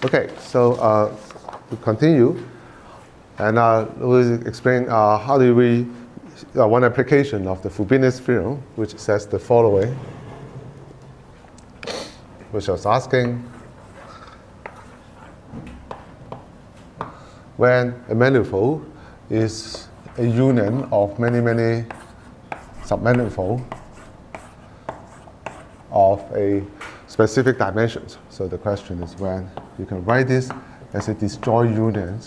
Okay, so we continue, and we'll explain how do we one application of the Frobenius theorem, which says the following, which I was asking when a manifold is a union of many submanifolds of a specific dimensions. So the question is when you can write this as a disjoint union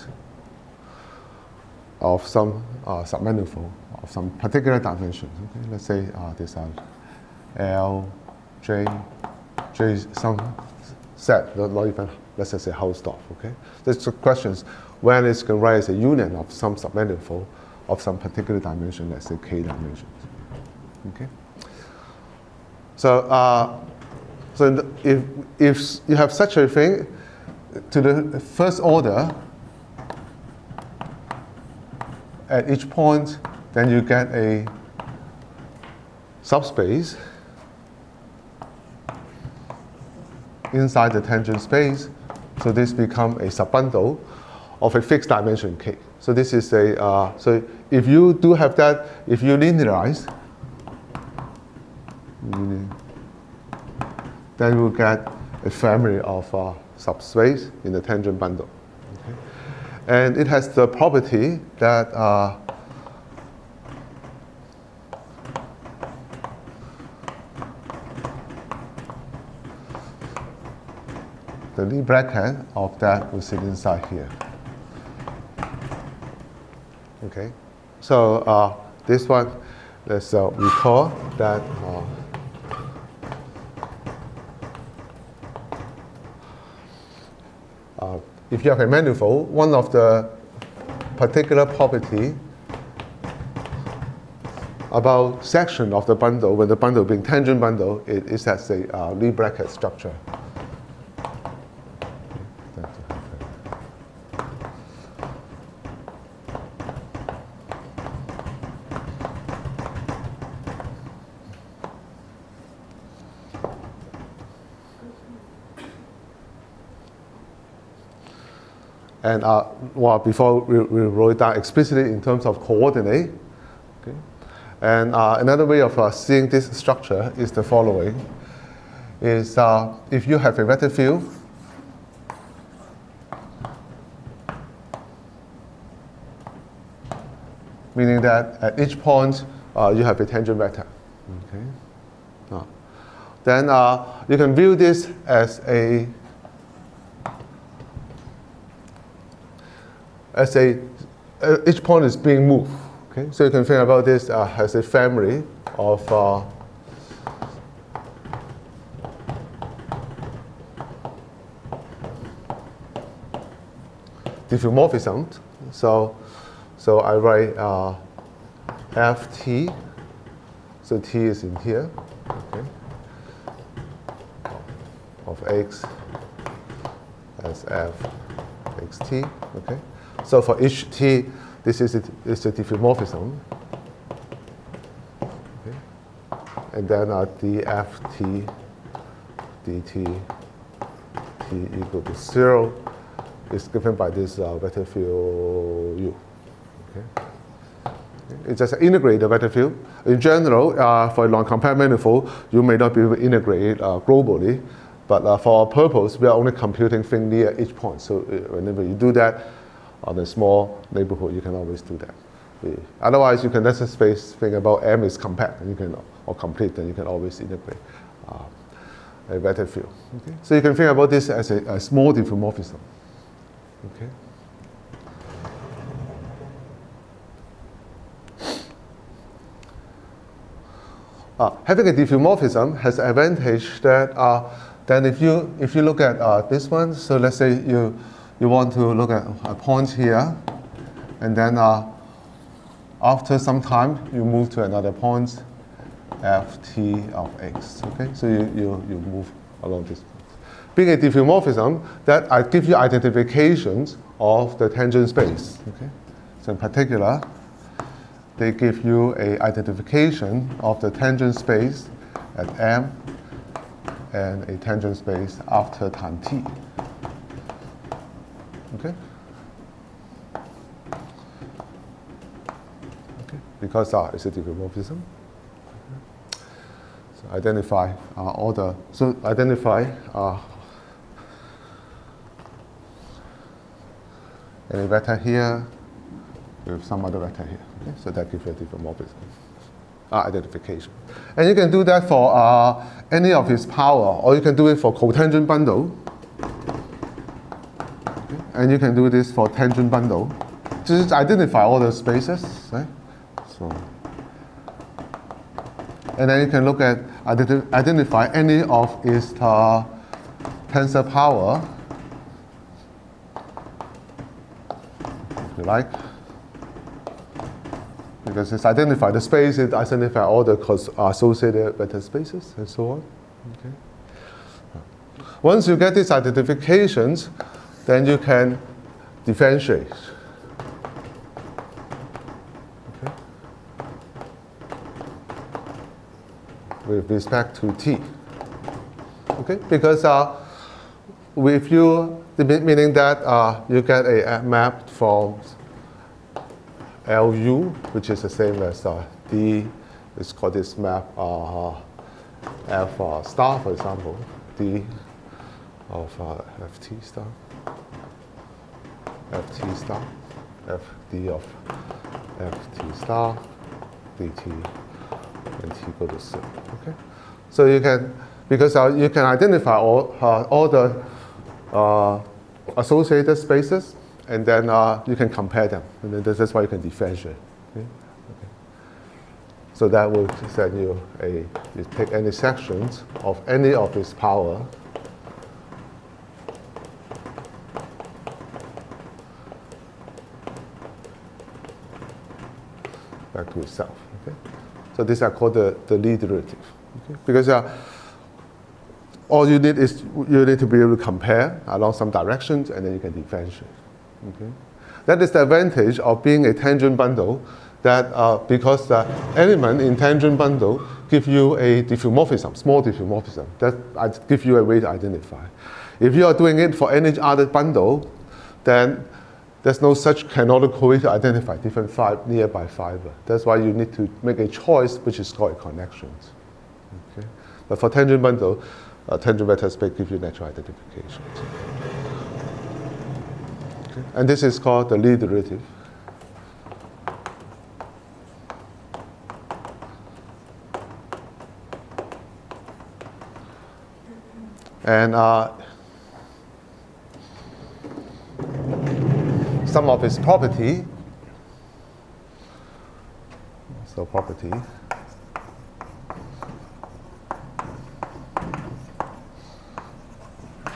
of some submanifold of some particular dimensions. Okay? Let's say these are L, J, some set, not even, let's just say whole stop. Okay? There's the questions when it's can write as a union of some submanifold of some particular dimension, let's say k dimensions. Okay? So, if you have such a thing to the first order at each point, then you get a subspace inside the tangent space. So this becomes a subbundle of a fixed dimension k. So this is a so if you do have that, if you linearize, then you will get a family of subspace in the tangent bundle. Okay? And it has the property that the Lie bracket of that will sit inside here. Okay, so this one, let's recall that if you have a manifold, one of the particular property about section of the bundle, when the bundle being tangent bundle, it is as a Lie bracket structure. And well, before we wrote it down explicitly in terms of coordinate. Okay? And another way of seeing this structure is the following: is if you have a vector field, meaning that at each point you have a tangent vector. Okay? Then you can view this as each point is being moved. Okay, so you can think about this as a family of diffeomorphisms. So I write Ft. So T is in here. Okay, of X as F xt. Okay. So for each T, this is a diffeomorphism. Okay. And then dft dt t equal to 0 is given by this vector field U. Okay. It's just integrate the vector field. In general, for a non-compact manifold, you may not be able to integrate it globally. But for our purpose, we are only computing things near each point. So whenever you do that, on a small neighborhood, you can always do that. Otherwise, you can just think about M is compact, and you can, or complete, and you can always integrate a vector field. Okay? So you can think about this as a small diffeomorphism. Okay? Having a diffeomorphism has the advantage that then if you look at this one, so let's say you want to look at a point here, and then after some time, you move to another point, ft of x. Okay, so you move along this point. Being a diffeomorphism, that I give you identifications of the tangent space. Okay, so in particular, they give you a identification of the tangent space at M and a tangent space after time t. Okay? Okay. Because it's a diffeomorphism. So identify all the, so identify any vector here with some other vector here. Okay? So that gives you a diffeomorphism identification. And you can do that for any of its power, or you can do it for cotangent bundle. Okay? And you can do this for tangent bundle. Just identify all the spaces, right? So, and then you can look at identify any of its tensor power, if you like. Because it's identified the space, it identifies all the associated vector spaces and so on. Okay. Once you get these identifications, then you can differentiate. Okay. With respect to t. Okay, because with you, meaning that you get a map from LU, which is the same as D, let's call this map F star, for example, D of FT star, FT star, FD of FT star, DT, and T go to 0. Okay, so you can, because you can identify all the associated spaces, and then you can compare them, and then that's why you can differentiate. Okay? Okay. So that will send you you take any sections of any of its power, back to itself. Okay? So these are called the Lie derivative. Okay? Because all you need is you need to be able to compare along some directions, and then you can differentiate. Okay. That is the advantage of being a tangent bundle, that because the element in tangent bundle give you a diffeomorphism, small diffeomorphism, that give you a way to identify. If you are doing it for any other bundle, then there's no such canonical way to identify different nearby fiber. That's why you need to make a choice, which is called connections. Okay. But for tangent bundle, tangent vector space gives you natural identifications. And this is called the Lie derivative. And some of its property, so property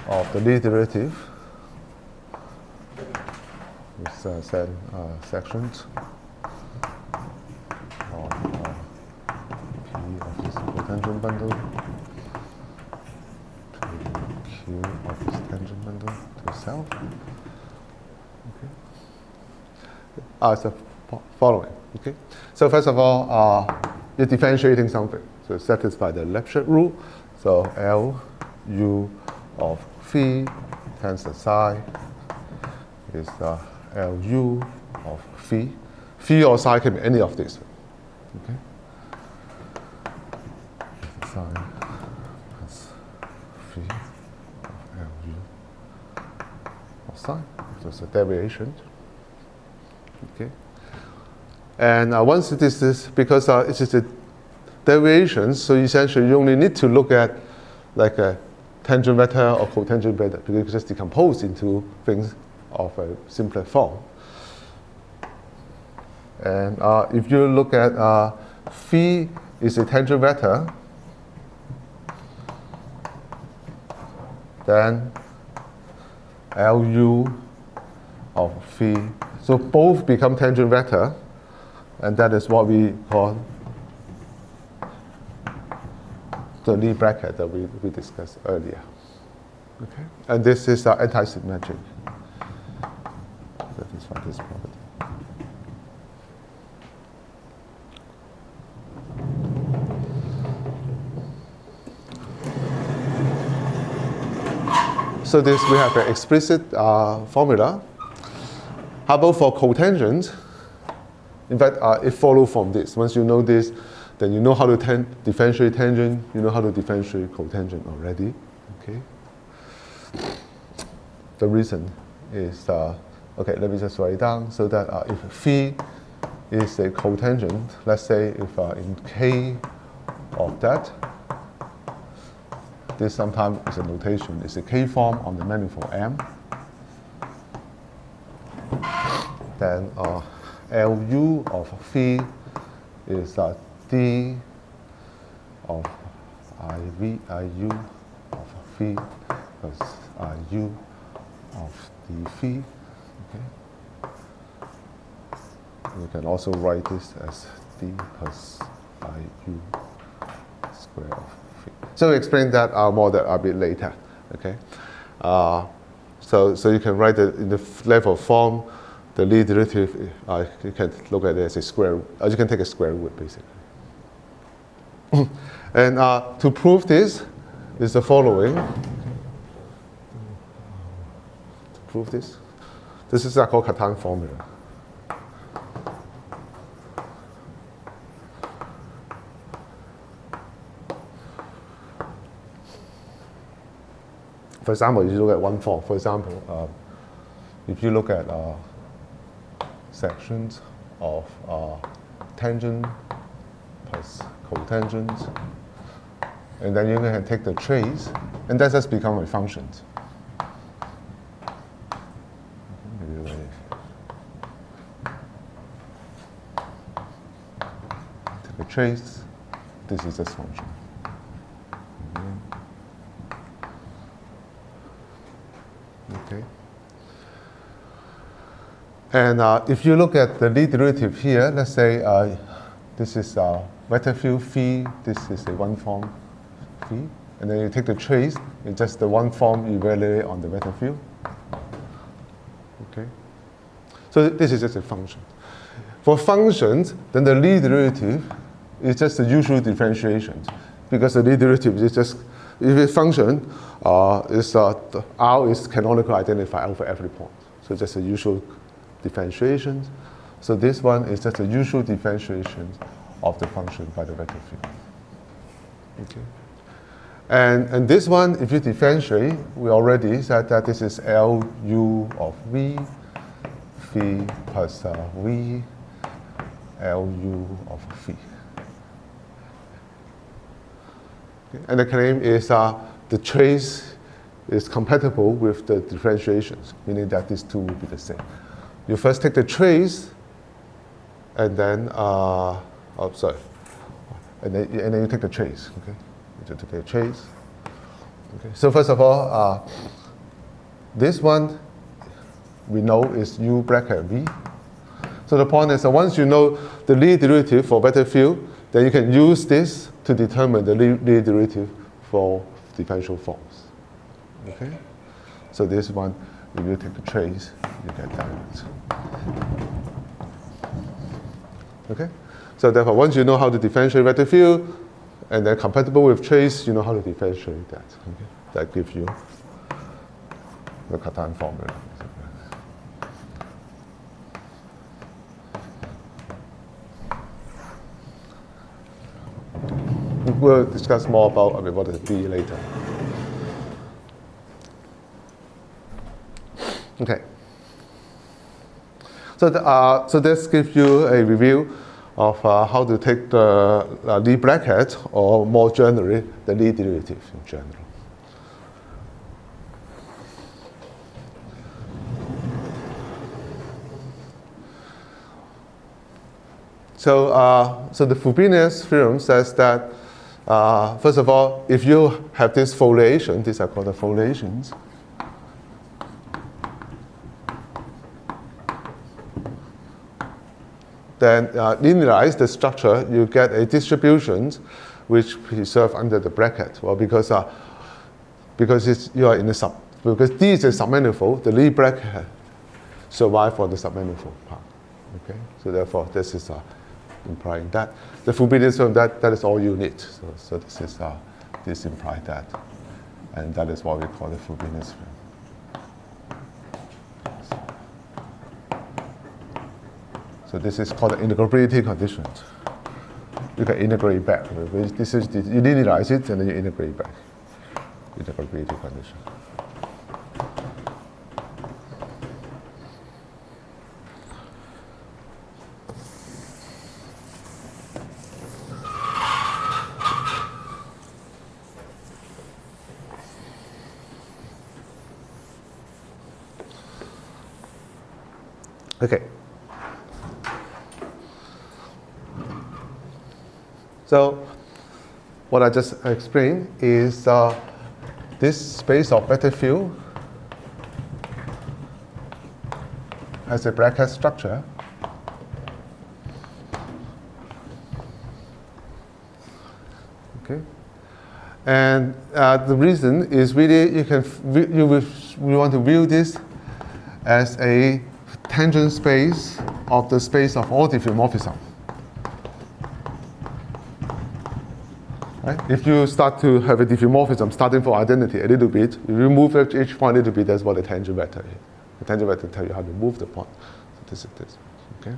of the Lie derivative, sections of P of this cotangent bundle to Q of this tangent bundle to self. Okay. So following. Okay. So first of all, you're differentiating something. So satisfy the Lefschetz rule. So L U of phi tensor psi is LU of phi. Phi or psi can be any of these. Okay. Psi plus phi of LU of psi. There's a deviation. Okay. And once this is, because it is a deviation, so essentially you only need to look at like a tangent vector or cotangent vector, because you just decompose into things of a simpler form. And if you look at phi is a tangent vector, then LU of phi, so both become tangent vector, and that is what we call the Lie bracket that we discussed earlier. Okay, and this is anti-symmetric. Satisfy this property. So this we have an explicit formula. How about for cotangent? In fact, it follows from this. Once you know this, then you know how to differentiate tangent. You know how to differentiate cotangent already. Okay. The reason is okay. Let me just write it down so that if phi is a cotangent, let's say if in K of that, this sometimes is a notation. It's a K form on the manifold M. Then LU of phi is D of IU of phi plus IU of D phi. Okay. You can also write this as D plus IU square of phi. So we explain that more a bit later. Okay. So you can write it in the level form. The Lie derivative, you can look at it as a square root. You can take a square root, basically. And to prove this is the following. To prove this is called Conan formula. For example, if you look at one form, for example, if you look at sections of tangent plus cotangent, and then you can take the trace, and that just becomes a function. Take a trace, this is just function. Okay. And if you look at the Lie derivative here, let's say this is vector field phi, this is a one form phi, and then you take the trace, it's just the one form you evaluate on the vector field. Okay. So this is just a function. For functions, then the Lie derivative is just the usual differentiation, because the Lie derivative is just, if a function R is canonically identified over every point. So just a usual differentiation. So this one is just a usual differentiation of the function by the vector field. Okay. And this one, if you differentiate, we already said that this is LU of V, phi plus V, LU of phi. Okay. And the claim is the trace is compatible with the differentiations, meaning that these two will be the same. You first take the trace, and then, and then you take the trace, okay? You take the trace. Okay. So first of all, this one we know is U bracket V. So the point is that once you know the Lie derivative for vector field, then you can use this to determine the Lie derivative for differential forms. Okay? So this one, if you take the trace, you get that. Okay? So therefore, once you know how to differentiate vector field, and then compatible with trace, you know how to differentiate that. Okay? That gives you the Conan formula. We'll discuss more about what is B later. Okay. So, so this gives you a review of how to take the Lie bracket, or more generally, the Lie derivative in general. So, so the Frobenius theorem says that, first of all, if you have this foliation, these are called the foliations, then linearize the structure, you get a distribution which preserve under the bracket. Well, because you are in the because D is a submanifold, the Lie bracket survive for the submanifold part. Okay, so therefore this is implying that the Frobenius theorem, that is all you need. So this implies that, and that is what we call the Frobenius theorem. So this is called the integrability condition. You can integrate back. This is, you linearize it and then you integrate back. Integrability condition. Okay. So what I just explained is this space of vector field has a bracket structure. Okay. And the reason is really we want to view this as a tangent space of the space of all diffeomorphism. Right? If you start to have a diffeomorphism starting from identity a little bit, if you move each point a little bit, that's what the tangent vector is. The tangent vector tells you how to move the point. So this is this. Okay?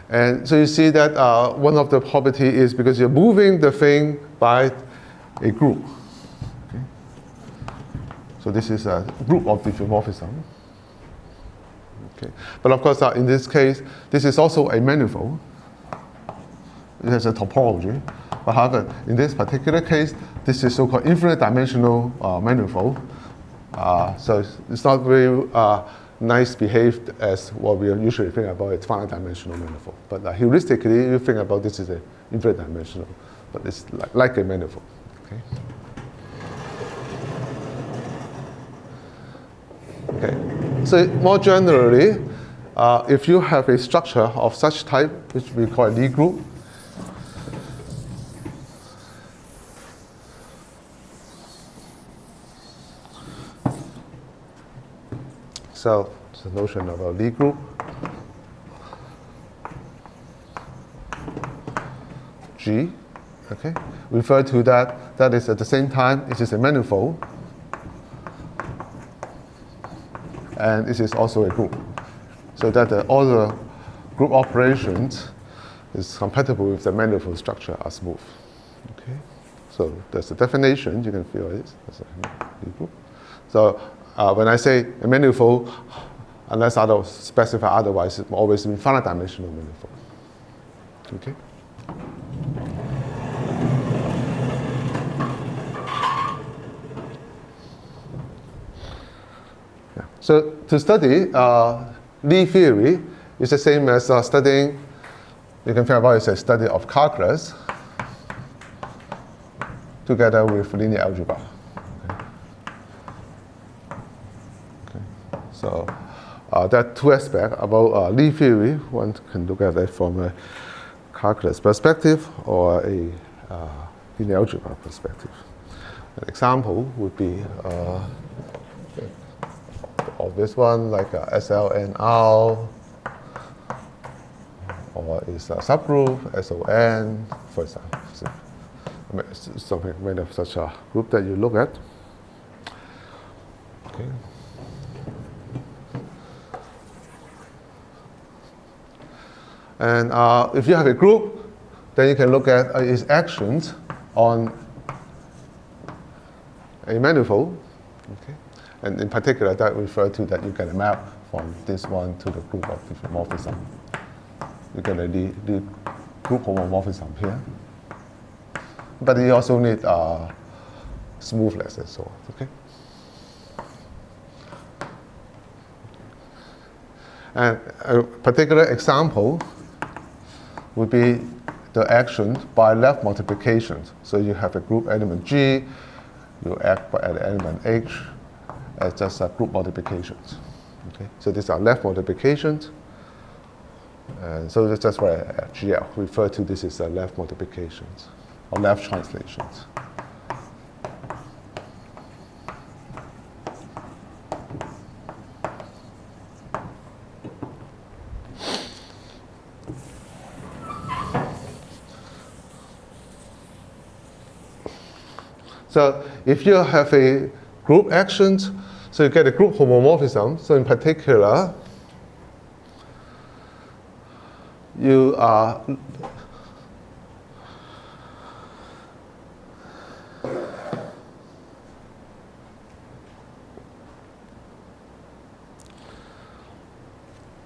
And so you see that one of the property is because you're moving the thing by a group. Okay? So this is a group of diffeomorphism. Okay. But of course, in this case, this is also a manifold. It has a topology. But however, in this particular case, this is so-called infinite dimensional manifold. So it's not very nice behaved as what we usually think about a finite dimensional manifold. But heuristically, you think about this is an infinite dimensional, but it's like a manifold. Okay. Okay. So more generally, if you have a structure of such type, which we call a Lie group, so it's the notion of a Lie group. G, okay, refer to that. That is at the same time, it is a manifold, and this is also a group, so that all the group operations is compatible with the manifold structure are smooth. Okay, so that's the definition. You can feel it as a Lie group. So when I say a manifold, unless specify otherwise, it's always in finite dimensional manifold. Okay. Yeah. So to study Lie theory is the same as studying. You can think about it as a study of calculus together with linear algebra. So there are two aspects about Lie theory. One can look at it from a calculus perspective or a linear algebra perspective. An example would be of this one, like SLNR, or is a subgroup SON, for example. Something made of such a group that you look at. Okay. And if you have a group, then you can look at its actions on a manifold. Okay? And in particular, that refers to that you get a map from this one to the group of diffeomorphism. You get a Lie group homomorphism here. But you also need smoothness and so on. Okay? And a particular example would be the action by left multiplication. So you have a group element G, you act by the element H as just group multiplications. Okay? So these are left multiplications. And so that's why GL refer to this as left multiplications or left translations. So if you have a group actions, so you get a group homomorphism. So in particular, you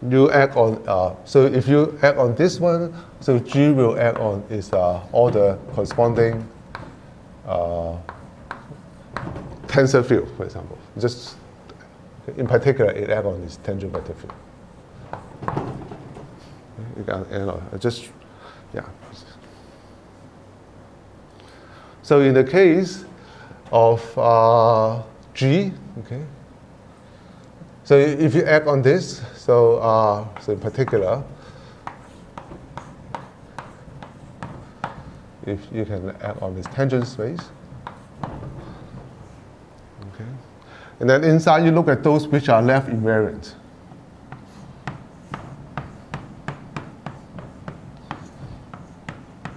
you act on, so if you act on this one, so G will act on is all the corresponding tensor field, for example. Just in particular, it acts on this tangent vector field. You can just, yeah. So in the case of G, okay. So if you act on this, so in particular, if you can act on this tangent space, okay, and then inside you look at those which are left invariant.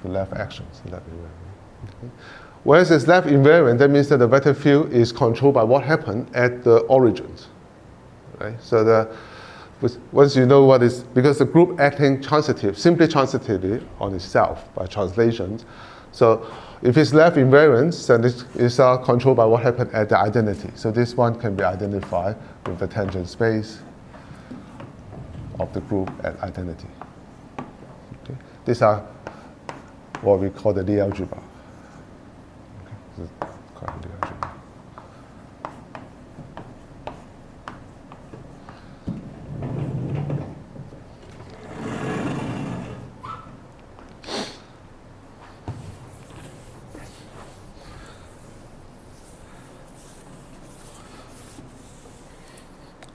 The left actions, left invariant. Okay. Whereas it's left invariant, that means that the vector field is controlled by what happened at the origins. Right? So once you know what is, because the group acting simply transitively on itself by translations. So if it's left invariant, then this is controlled by what happened at the identity. So this one can be identified with the tangent space of the group at identity. Okay? These are what we call the Lie algebra. Okay? This is called the Lie algebra.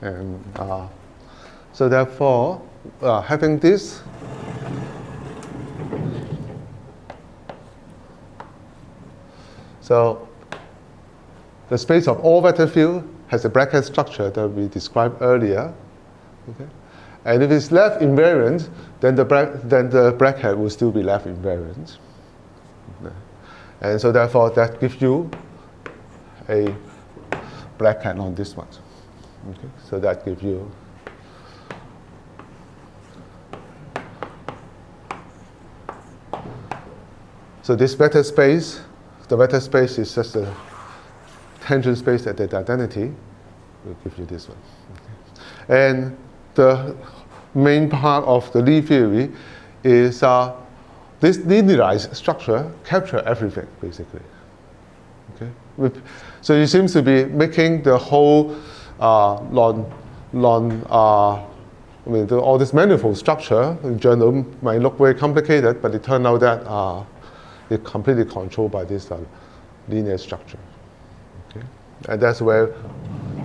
And so therefore, having this, so the space of all vector field has a bracket structure that we described earlier. Okay? And if it's left invariant, then the bracket will still be left invariant. Okay? And so therefore, that gives you a bracket on this one. Okay, so that gives you so this vector space, the vector space is just a tangent space at that identity, will give you this one. Okay. And the main part of the Lie theory is this linearized structure captures everything, basically. Okay. So it seems to be making the whole all this manifold structure in general might look very complicated, but it turned out that it's completely controlled by this linear structure. Okay? And that's where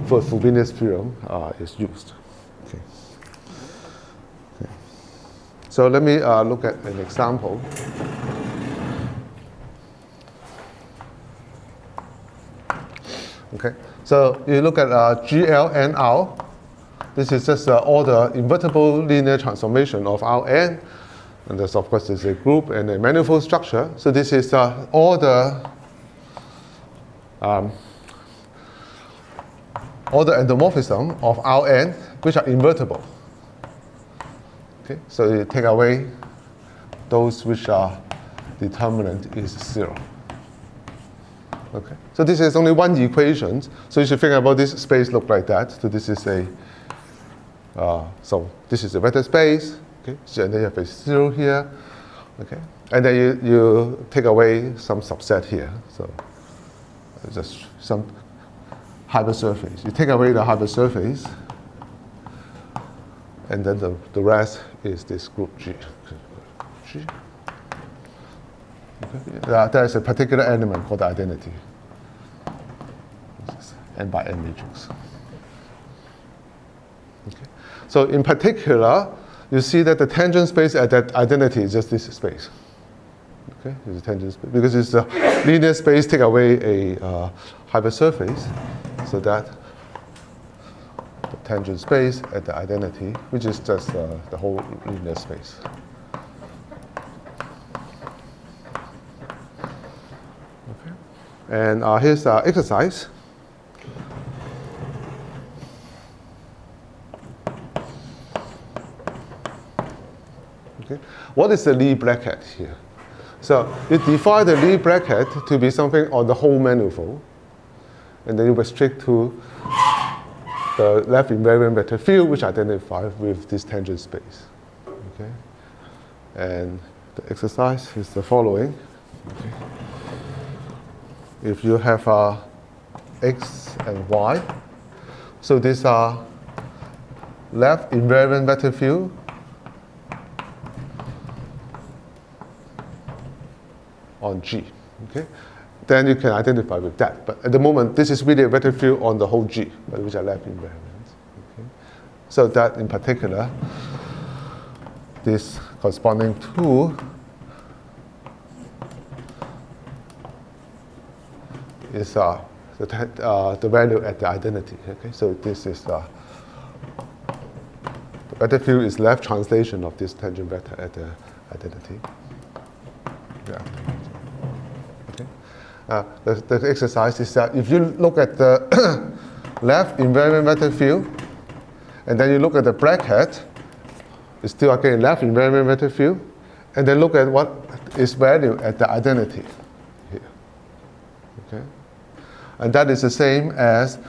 for Frobenius theorem is used. Okay. Okay. So let me look at an example. Okay. So you look at GL and R. This is just all the invertible linear transformation of Rn. And this, of course, is a group and a manifold structure. So this is all the endomorphism of Rn, which are invertible. Okay. So you take away those which are determinant is 0. Okay. So this is only one equation. So you should think about this space look like that. So this is a vector space. Okay. So and then you have a 0 here. Okay. And then you take away some subset here. So just some hypersurface. You take away the hypersurface, and then the rest is this group G. G. Okay. There is a particular element called the identity. N by N matrix. Okay. So in particular, you see that the tangent space at that identity is just this space. Okay, it's a tangent space because it's a linear space. Take away a hypersurface, so that the tangent space at the identity, which is just the whole linear space. Okay, and here's our exercise. Okay. what is the Lie bracket here? So you define the Lie bracket to be something on the whole manifold, and then you restrict to the left invariant vector field, which identifies with this tangent space. Okay? And the exercise is the following. Okay? If you have x and y, so these are left invariant vector field on G. Okay? Then you can identify with that. But at the moment, this is really a vector field on the whole G, but which are left invariant. Okay? So that in particular, this corresponding to is the value at the identity. Okay? So this is the vector field is left translation of this tangent vector at the identity. Yeah. The exercise is that if you look at the left invariant vector field, and then you look at the bracket, it's still again left invariant vector field, and then look at what is value at the identity here. Okay? And that is the same as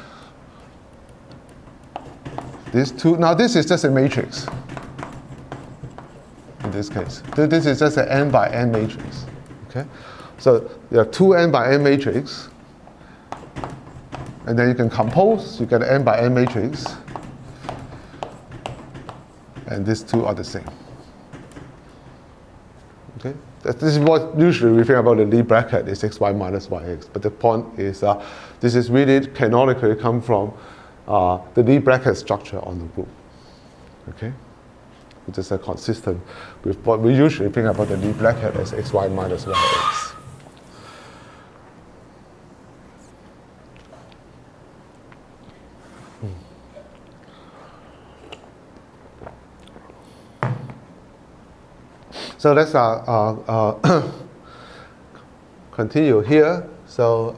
these two. Now this is just a matrix in this case. This is just an n by n matrix. Okay? So you have two n by n matrix, and then you can compose, you get an n by n matrix, and these two are the same. Okay? This is what usually we think about the Lie bracket is xy minus yx, but the point is this is really canonically come from the Lie bracket structure on the group. Okay? Which is consistent with what we usually think about the Lie bracket as xy minus yx. So let's continue here. So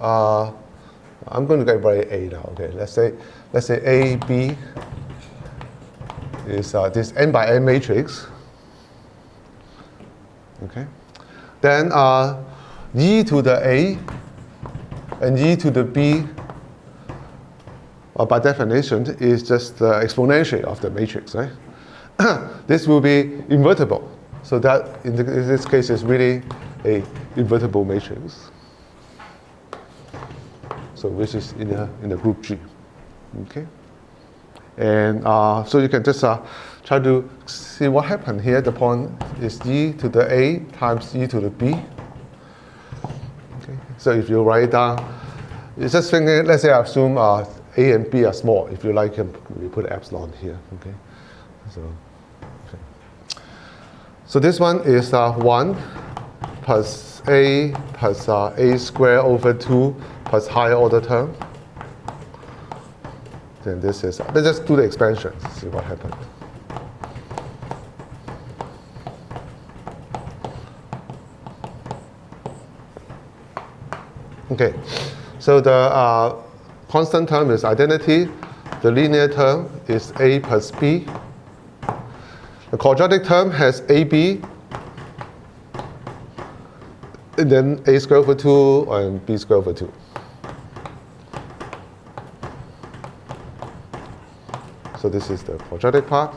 I'm going to get very A now. Okay, let's say A B is this n by n matrix. Okay, then e to the A and e to the B, by definition, is just the exponential of the matrix, right? This will be invertible. So that, in this case, is really a invertible matrix. So which is in the group G. Okay? And so you can just try to see what happened here. The point is e to the A times e to the B. Okay? So if you write down, it's just thinking, let's say I assume A and B are small. If you like, we put epsilon here. Okay? So this one is 1 plus A squared over 2 plus higher order term. Then this is, let's just do the expansion, see what happened. Okay, so the constant term is identity. The linear term is A plus B. The quadratic term has AB, and then A squared over 2 and B squared over 2. So this is the quadratic part,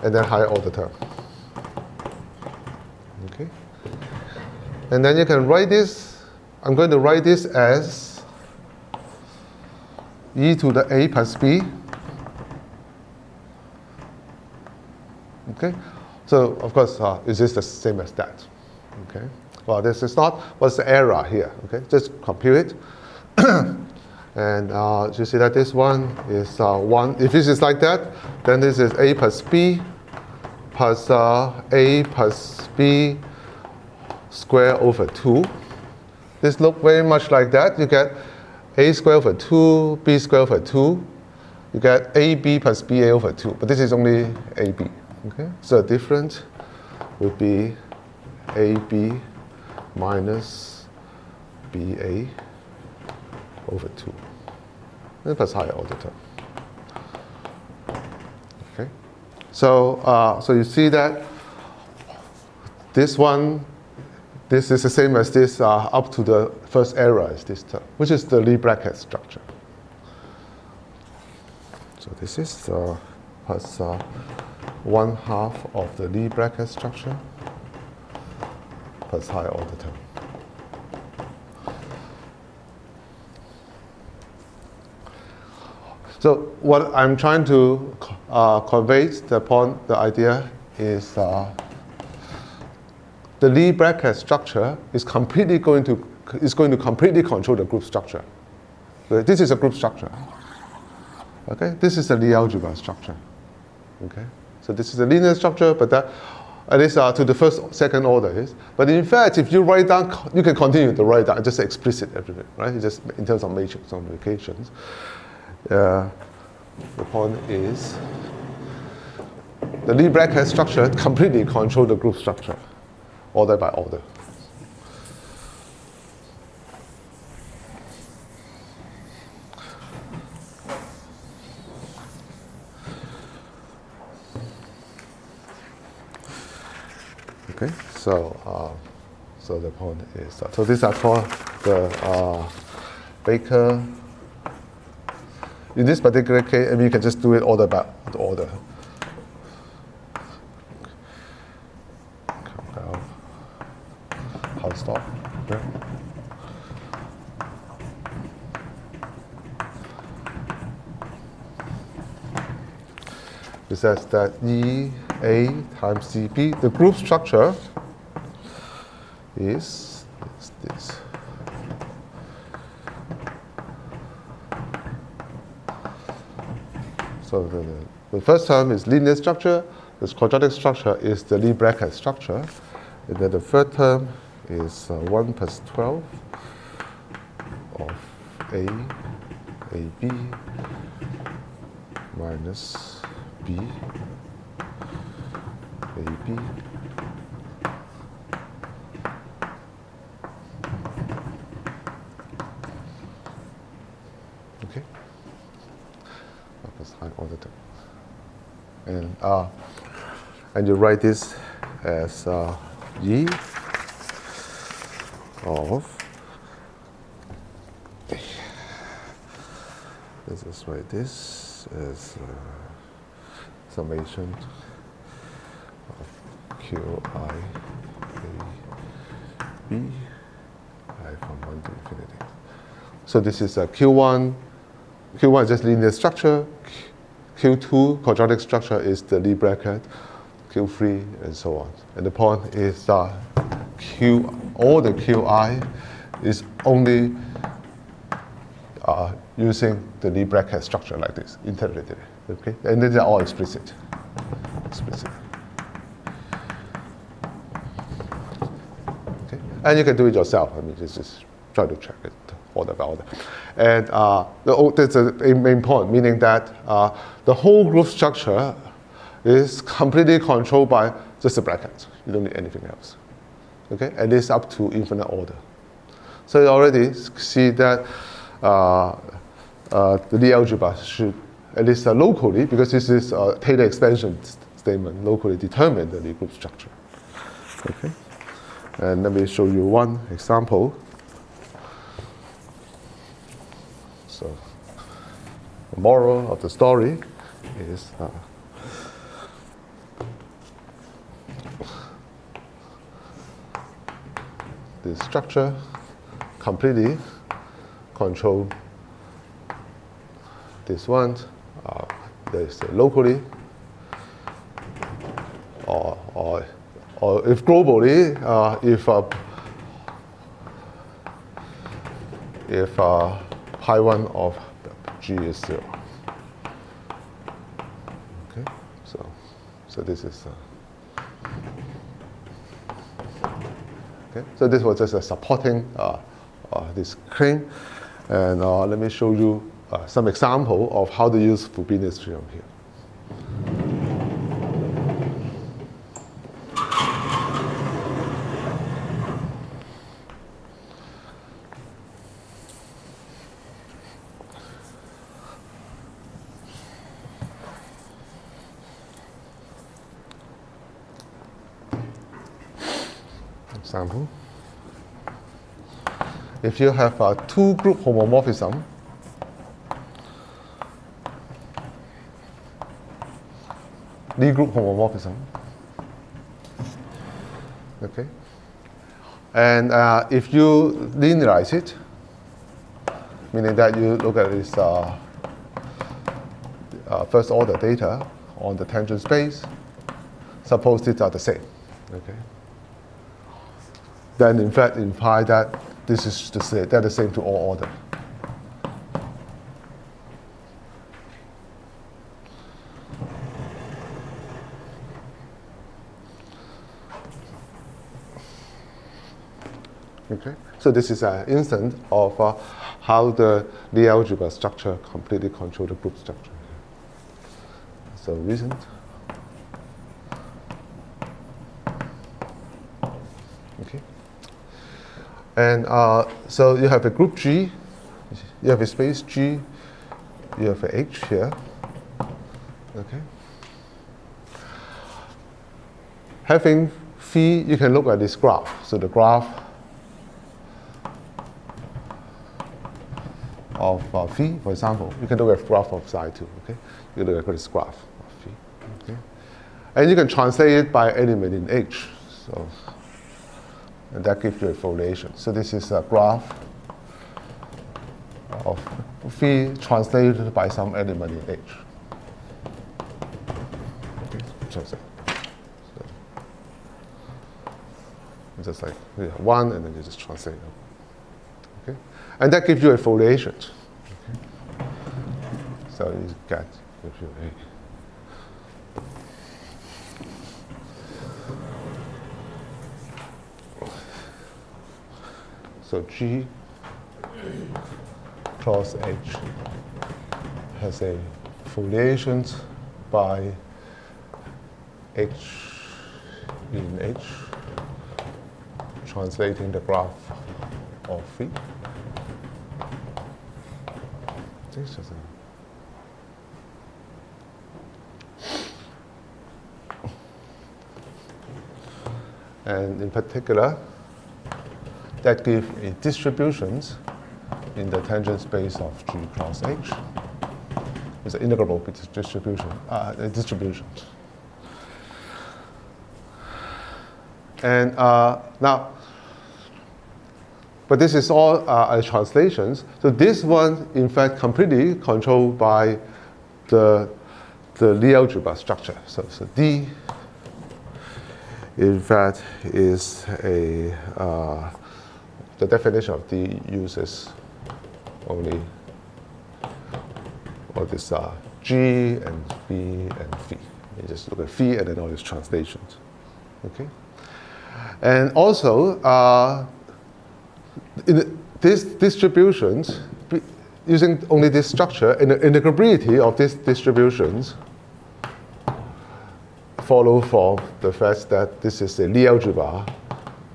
and then higher order term. Okay. And then you can write this, I'm going to write this as e to the A plus B. Okay, so of course, is this the same as that? Okay, well, this is not. What's the error here? Okay, just compute it. And you see that this one is 1. If this is like that, then this is A plus B plus A plus B squared over 2. This looks very much like that. You get A squared over 2, B squared over 2. You get AB plus BA over 2. But this is only AB. Okay, so the difference would be AB minus BA over 2, and plus higher order term. Okay, so so you see that This one, this is the same as this up to the first error is this term, which is the Lie bracket structure. So this is plus 1/2 of the Lie bracket structure plus higher order term. So what I'm trying to convey the idea is the Lie bracket structure is going to completely control the group structure. So this is a group structure. Okay, this is a Lie algebra structure. Okay, so this is a linear structure, but that at least to the second order is. But in fact, if you write down, you can continue to write down just explicit everything, right? Just in terms of matrix multiplications. The point is the Lie bracket structure completely controls the group structure, order by order. Okay, so the point is so these are called the Baker. In this particular case, you can just do it order by order. Hard stop. Okay. It says that EA times CB, the group structure is this. So the first term is linear structure, the quadratic structure is the Lie bracket structure, and then the third term is 1 plus 12 of AB minus B, AB. Okay. Plus high order term. And you write this as E of, let's just write this as summation of Qi B I from 1 to infinity. So this is a Q1 is just linear structure, Q2 quadratic structure is the Lie bracket, Q3 and so on. And the point is all the Qi is only using the Lie bracket structure like this, interrelated. Okay? And then they're all explicit. Okay? And you can do it yourself. I mean, just try to check it order by order. And that's a main point, meaning that the whole group structure is completely controlled by just the bracket. You don't need anything else. Okay? And it's up to infinite order. So you already see that the Lie algebra should, at least locally, because this is a Taylor expansion statement, locally determine the Lie group structure. Okay? And let me show you one example. So the moral of the story is this structure completely control this one. There's locally, or if globally, if pi 1 of G is 0. Okay, so this is okay. So this was just a supporting this claim, and let me show you some example of how to use Frobenius theorem here. example, if you have a two-group homomorphism, Lie-group homomorphism, okay, and if you linearize it, meaning that you look at this first order data on the tangent space, suppose these are the same, okay, then in fact imply that this is they're the same to all order. Okay, so this is an instance of how the Lie algebra structure completely controls the group structure. So recent. Okay. And so you have a group G, you have a space G, you have a H here. Okay. Having phi, you can look at this graph. So the graph of phi, for example, you can look at graph of psi 2. Okay, you look at this graph of phi. Okay, and you can translate it by element in H. So, and that gives you a foliation. So this is a graph of phi translated by some element in H. Okay, translate. So, just like 1, and then you just translate it. Okay, and that gives you a foliation. Okay. So you get gives you a. So G cross H has a foliation by H in H, translating the graph of phi. And in particular, that gives a distributions in the tangent space of G cross H. It's an integrable distribution. And now, but this is all translations. So this one, in fact, completely controlled by the Lie algebra structure. So D, in fact, is a the definition of D uses only all this G and B and phi. You just look at phi and then all these translations. Okay, and also. In these distributions, using only this structure, and the integrability of these distributions follow from the fact that this is a Lie algebra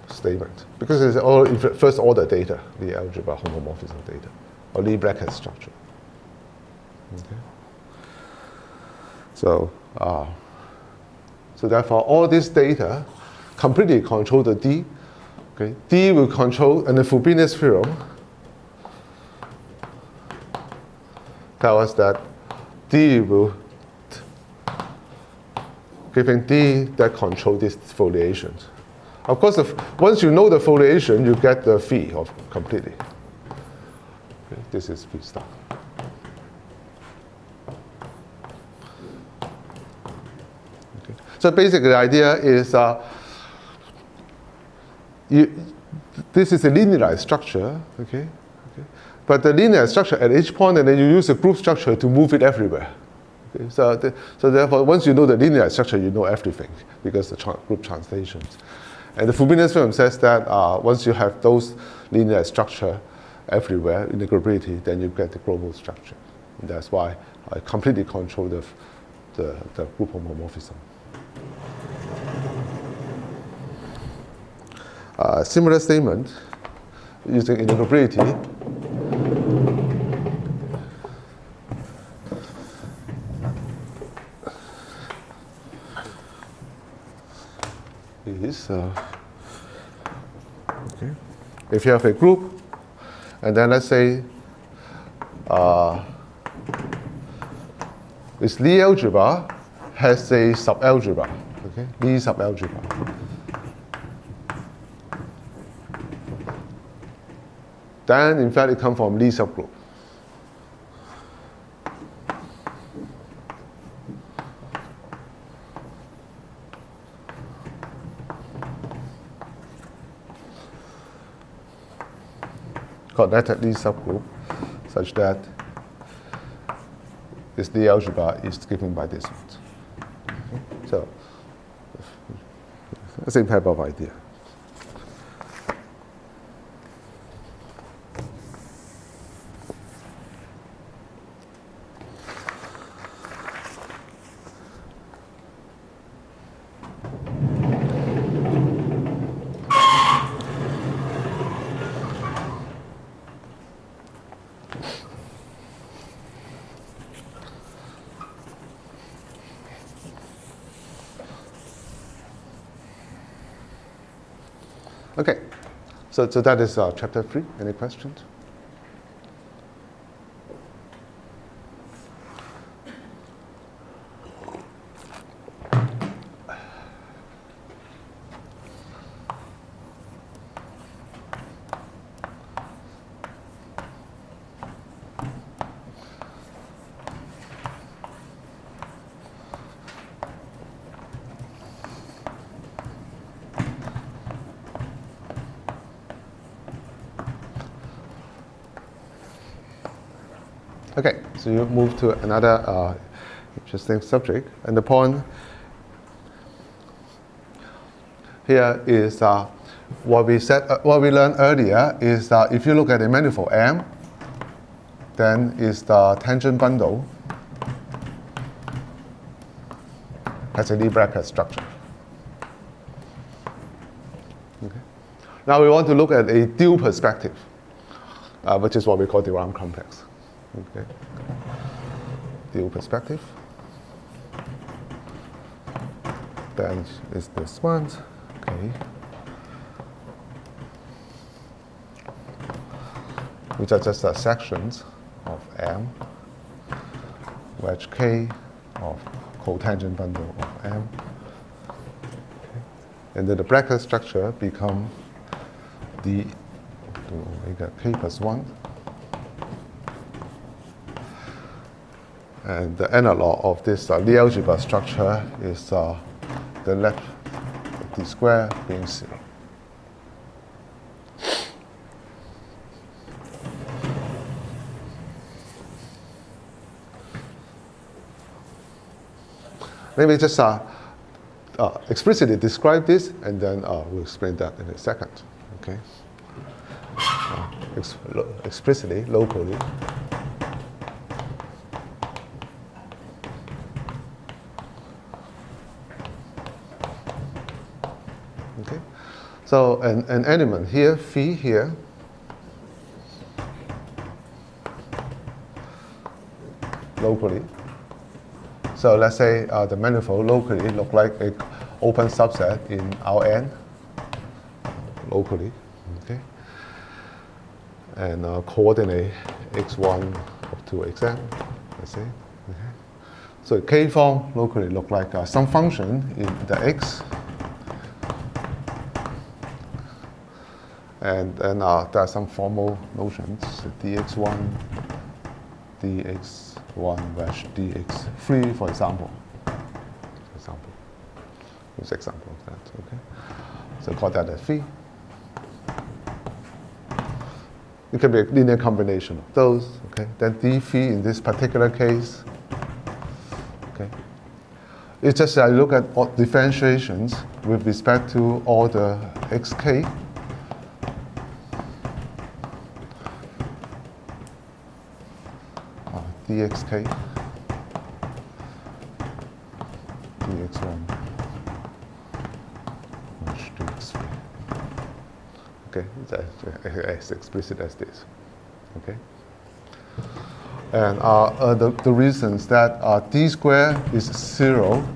statement, because it's all first order data, Lie algebra homomorphism data, or Lie bracket structure. Okay. So, so therefore, all this data completely control the D. Okay. D will control, and the Frobenius theorem tell us that D will, giving D that control these foliations. Of course, once you know the foliation, you get the phi of completely. Okay. This is phi star. Okay. So basically, the idea is. This is a linearized structure, okay? But the linear structure at each point, and then you use a group structure to move it everywhere. Okay? So therefore, once you know the linear structure, you know everything, because the group translations. And the Frobenius theorem says that once you have those linear structure everywhere, integrability, then you get the global structure. And that's why I completely control the group homomorphism. Similar statement using integrability is if you have a group, and then let's say this Lie algebra has a subalgebra, okay? Lie subalgebra. Then, in fact, it comes from Lie subgroup. Connected Lie subgroup, such that this Lie algebra is given by this one. Okay? So, the same type of idea. Okay, so that is chapter 3. Any questions? Okay, so you move to another interesting subject, and the point here is what we learned earlier is that if you look at a manifold M, then is the tangent bundle has a Lie bracket structure. Okay. Now we want to look at a dual perspective, which is what we call the round complex. Okay. Dual perspective. Then is this one. Okay. Which are just sections of M, wedge K of cotangent bundle of M. Okay. And then the bracket structure become the omega K plus 1. And the analog of this Lie algebra structure is the left d square being 0. Let me just explicitly describe this, and then we'll explain that in a second. Okay. Explicitly, locally. Okay. So an element here, phi here, locally. So let's say the manifold locally look like an open subset in Rn, locally, okay? And coordinate x1 up to xn, let's say. Okay. So K form locally look like some function in the x. And then there are some formal notions, dx1, dx1 dash dx3, for example. Here's an example of that, okay? So call that a phi. It can be a linear combination of those, okay? Then d phi in this particular case, okay? It's just I look at all differentiations with respect to all the xk. dxk, dx1, dx3. Okay, it's as explicit as this. Okay, and the reasons that d square is 0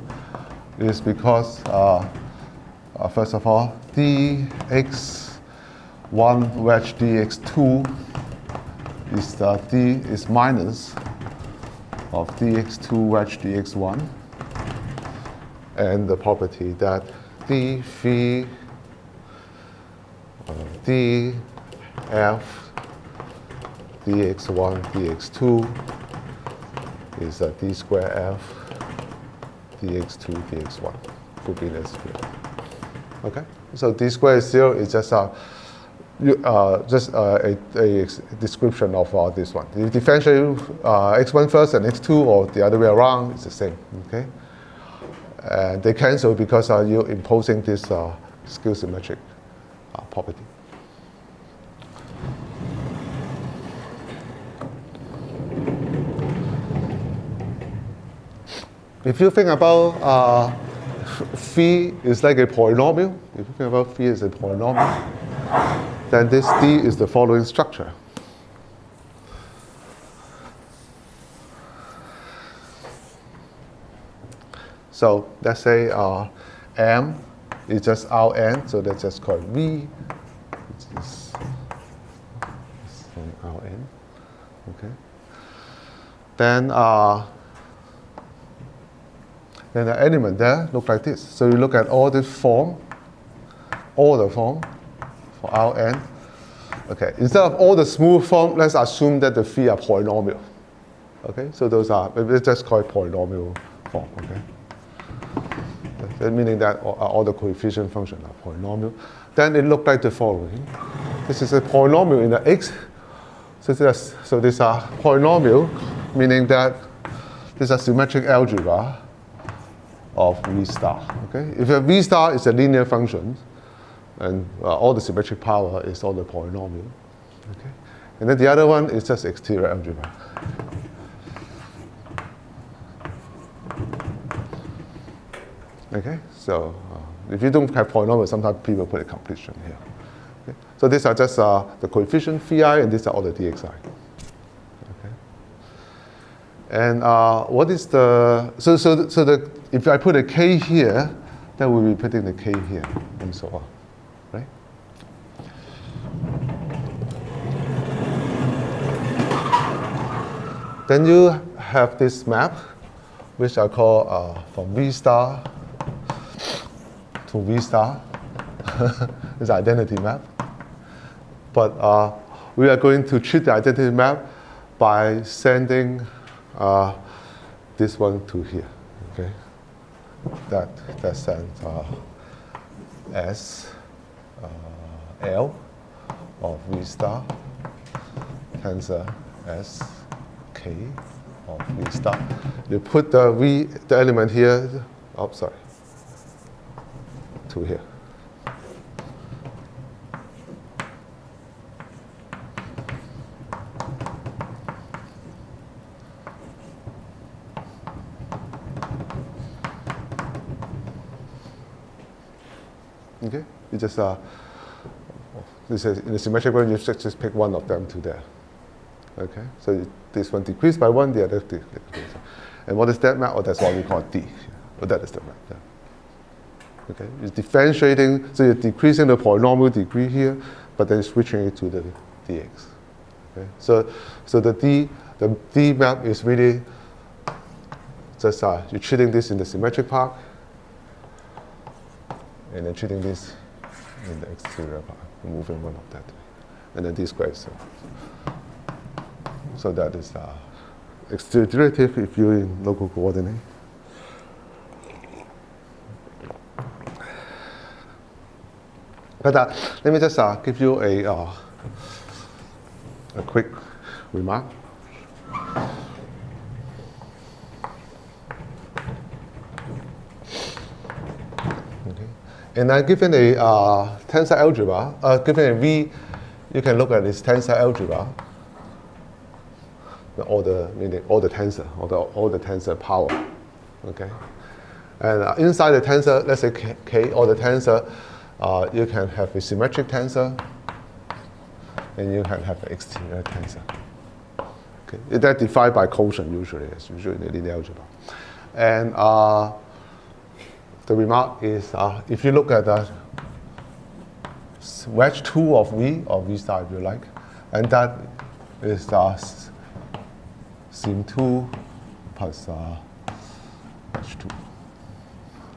is because first of all, dx 1 wedge dx2 is d is minus of dx2 wedge dx1, and the property that d phi d f dx1 dx2 is d square f dx2 dx1 Frobenius field. Okay, so d squared is 0 is just a description of this one. You differentiate x1 first and x2, or the other way around, it's the same. Okay, and they cancel because you're imposing this skew symmetric property. If you think about phi is like a polynomial, if you think about phi as a polynomial, then this D is the following structure. So let's say M is just Rn, so let's just call it V, which is Rn. Okay. Then the element there look like this. So you look at all the form, all the form for Rn. Okay, instead of all the smooth form, let's assume that the phi are polynomial. Okay, so those are, let's just call it polynomial form. Okay, that meaning that all the coefficient functions are polynomial. Then it looked like the following. This is a polynomial in the x. So this is a polynomial, meaning that this is a symmetric algebra of V star. Okay, if a V star is a linear function, and all the symmetric power is all the polynomial. Okay, and then the other one is just exterior algebra. Okay, so if you don't have polynomial, sometimes people put a completion here. Okay? So these are just the coefficient phi, and these are all the dxi. Okay, and what is the if I put a k here, then we'll be putting the k here, and so on, right? Then you have this map, which I call from V star to V star. It's an identity map. But we are going to treat the identity map by sending this one to here. Okay, that sends S L of V star tensor S K of V star. You put the element here. Oh, sorry. To here. Okay, you just this is in the symmetric one. You just pick one of them to there. Okay, so this one decreased by one, the other decreased. And what is that map? Oh, that's what we call D. Oh, that is the map. Yeah. Okay, you're differentiating, so you're decreasing the polynomial degree here, but then switching it to the dx. Okay, so the D map is really just you're treating this in the symmetric part, and then treating this in the exterior part, moving one of that, and then D squared. So that is exterior derivative if you're in local coordinate. But let me just give you a quick remark. Okay. And given a tensor algebra, given a V, you can look at this tensor algebra. All the tensor, all the tensor power. Okay. And inside the tensor, let's say K, or the tensor. You can have a symmetric tensor, and you can have an exterior tensor. Okay, that's defined by quotient usually, as usually in the linear algebra. And the remark is, if you look at wedge 2 of V, or V star if you like, and that is sim 2 plus wedge 2.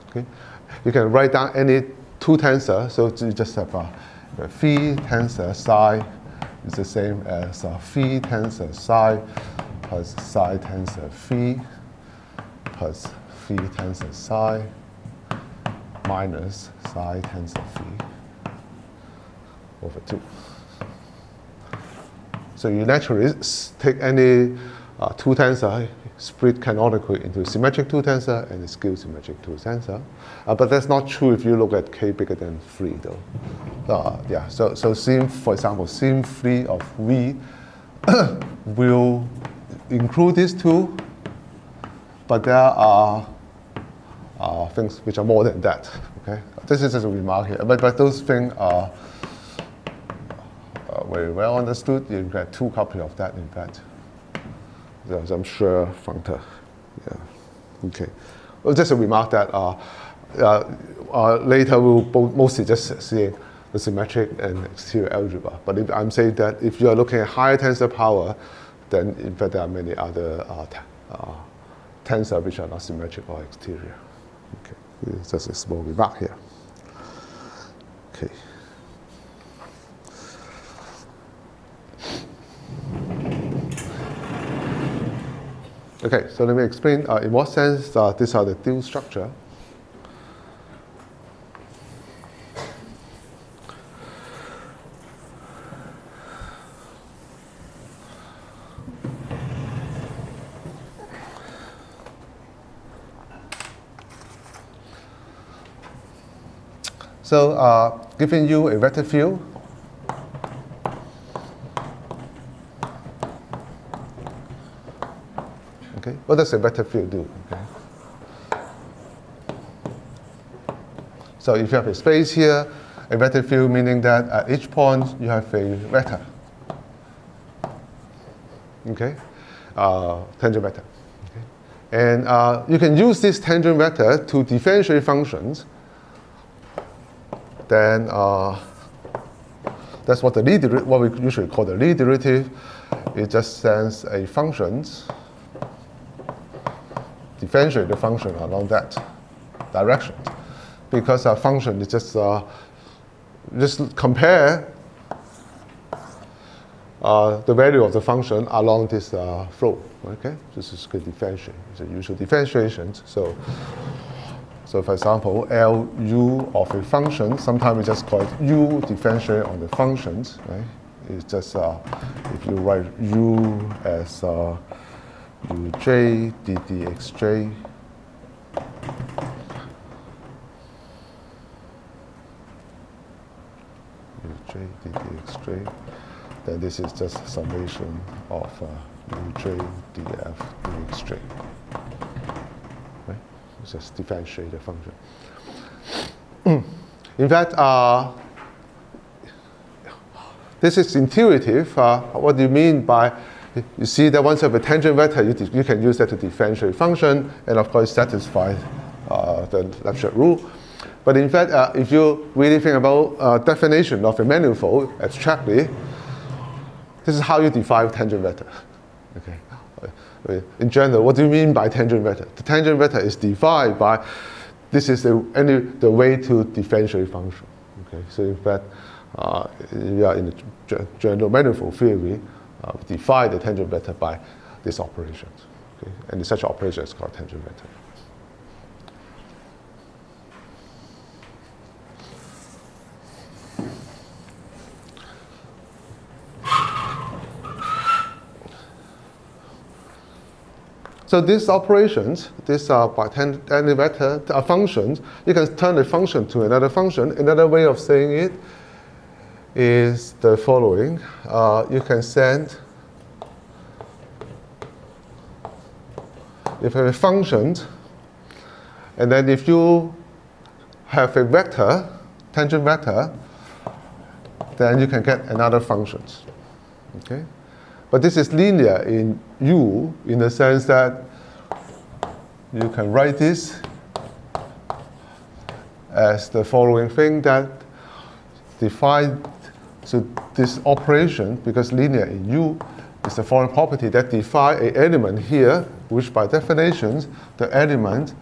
Okay? You can write down any two tensor, so you just have phi tensor psi is the same as phi tensor psi plus psi tensor phi plus phi tensor psi minus psi tensor phi over 2. So you naturally take any two tensor, split canonically into symmetric two tensor and a skew symmetric two tensor. But that's not true if you look at k bigger than 3 though. Yeah, so sim, for example, sim 3 of V will include these two, but there are things which are more than that. Okay, this is just a remark here, but those things are very well understood. You get two copies of that, in fact. Yes, I'm sure from the, yeah, okay. Well, just a remark that later we'll mostly just see the symmetric and exterior algebra. But if I'm saying that if you are looking at higher tensor power, then in fact there are many other tensor which are not symmetric or exterior. Okay, it's just a small remark here. Okay. Okay, so let me explain in what sense these are the dual structure. So giving you a vector field, okay, what does a vector field do? Okay. So if you have a space here, a vector field meaning that at each point you have a vector. Okay, tangent vector. Okay. And you can use this tangent vector to differentiate functions. Then that's what what we usually call the Lie derivative. It just sends a functions, differentiate the function along that direction, because a function is just compare the value of the function along this flow. Okay, this is good differentiation. It's a usual differentiation. So for example, LU of a function, sometimes we just call it U differentiate on the functions, right? It's just, if you write U as uj ddxj, uj ddxj, then this is just summation of uj df dxj. Just differentiate the function. In fact, this is intuitive. What do you mean by, you see that once you have a tangent vector, you can use that to differentiate function, and of course satisfy the Lefschetz rule. But in fact, if you really think about definition of a manifold abstractly, this is how you define tangent vector. Okay. In general, what do you mean by tangent vector? The tangent vector is defined by, this is the way to differentiate function. Okay, so in fact, we are in the general manifold theory, define the tangent vector by these operations. Okay, and such operation is called tangent vector. So these operations, these are by tangent vector functions. You can turn a function to another function. Another way of saying it is the following. You can send, if you have a function, and then if you have a vector, tangent vector, then you can get another function. Okay? But this is linear in U in the sense that you can write this as the following thing, that define, so this operation, because linear in U is a foreign property that define an element here, which by definition, the element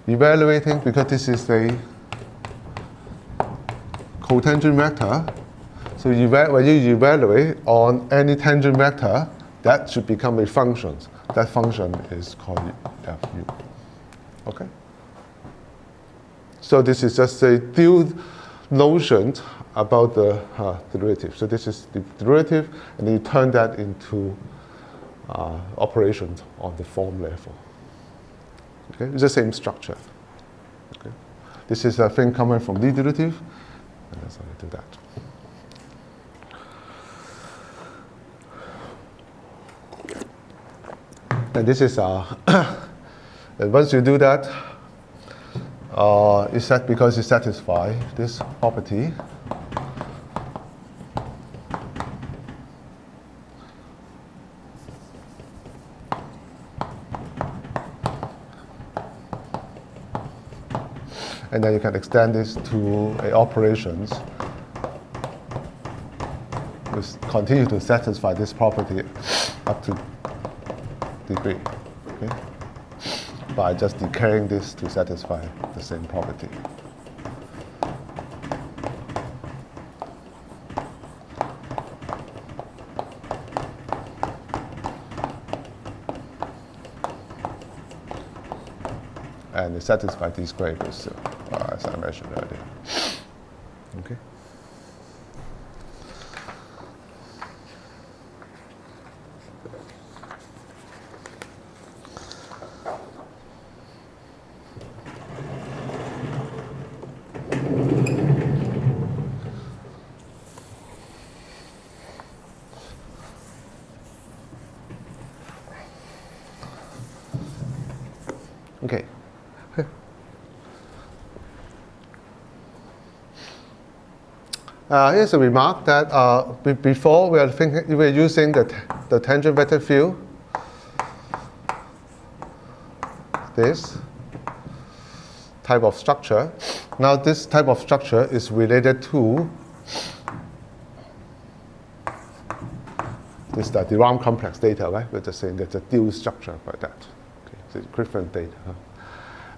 evaluating, because this is a cotangent vector, so when you evaluate on any tangent vector, that should become a function. That function is called Fu. Okay? So this is just a dual notion about the derivative. So this is the derivative, and then you turn that into operations on the form level. Okay? It's the same structure. Okay? This is a thing coming from the derivative, and that's how you do that. And this is and once you do that, it's that because you satisfy this property. And then you can extend this to operations which continue to satisfy this property up to degree, okay? By just decaying this to satisfy the same property. And it satisfies these equations, as I mentioned earlier. Okay. Okay. Here's a remark that before we were using the tangent vector field, this type of structure. Now this type of structure is related to this the Round complex data, right? We're just saying there's a dual structure by that. Okay, so it's equivalent data.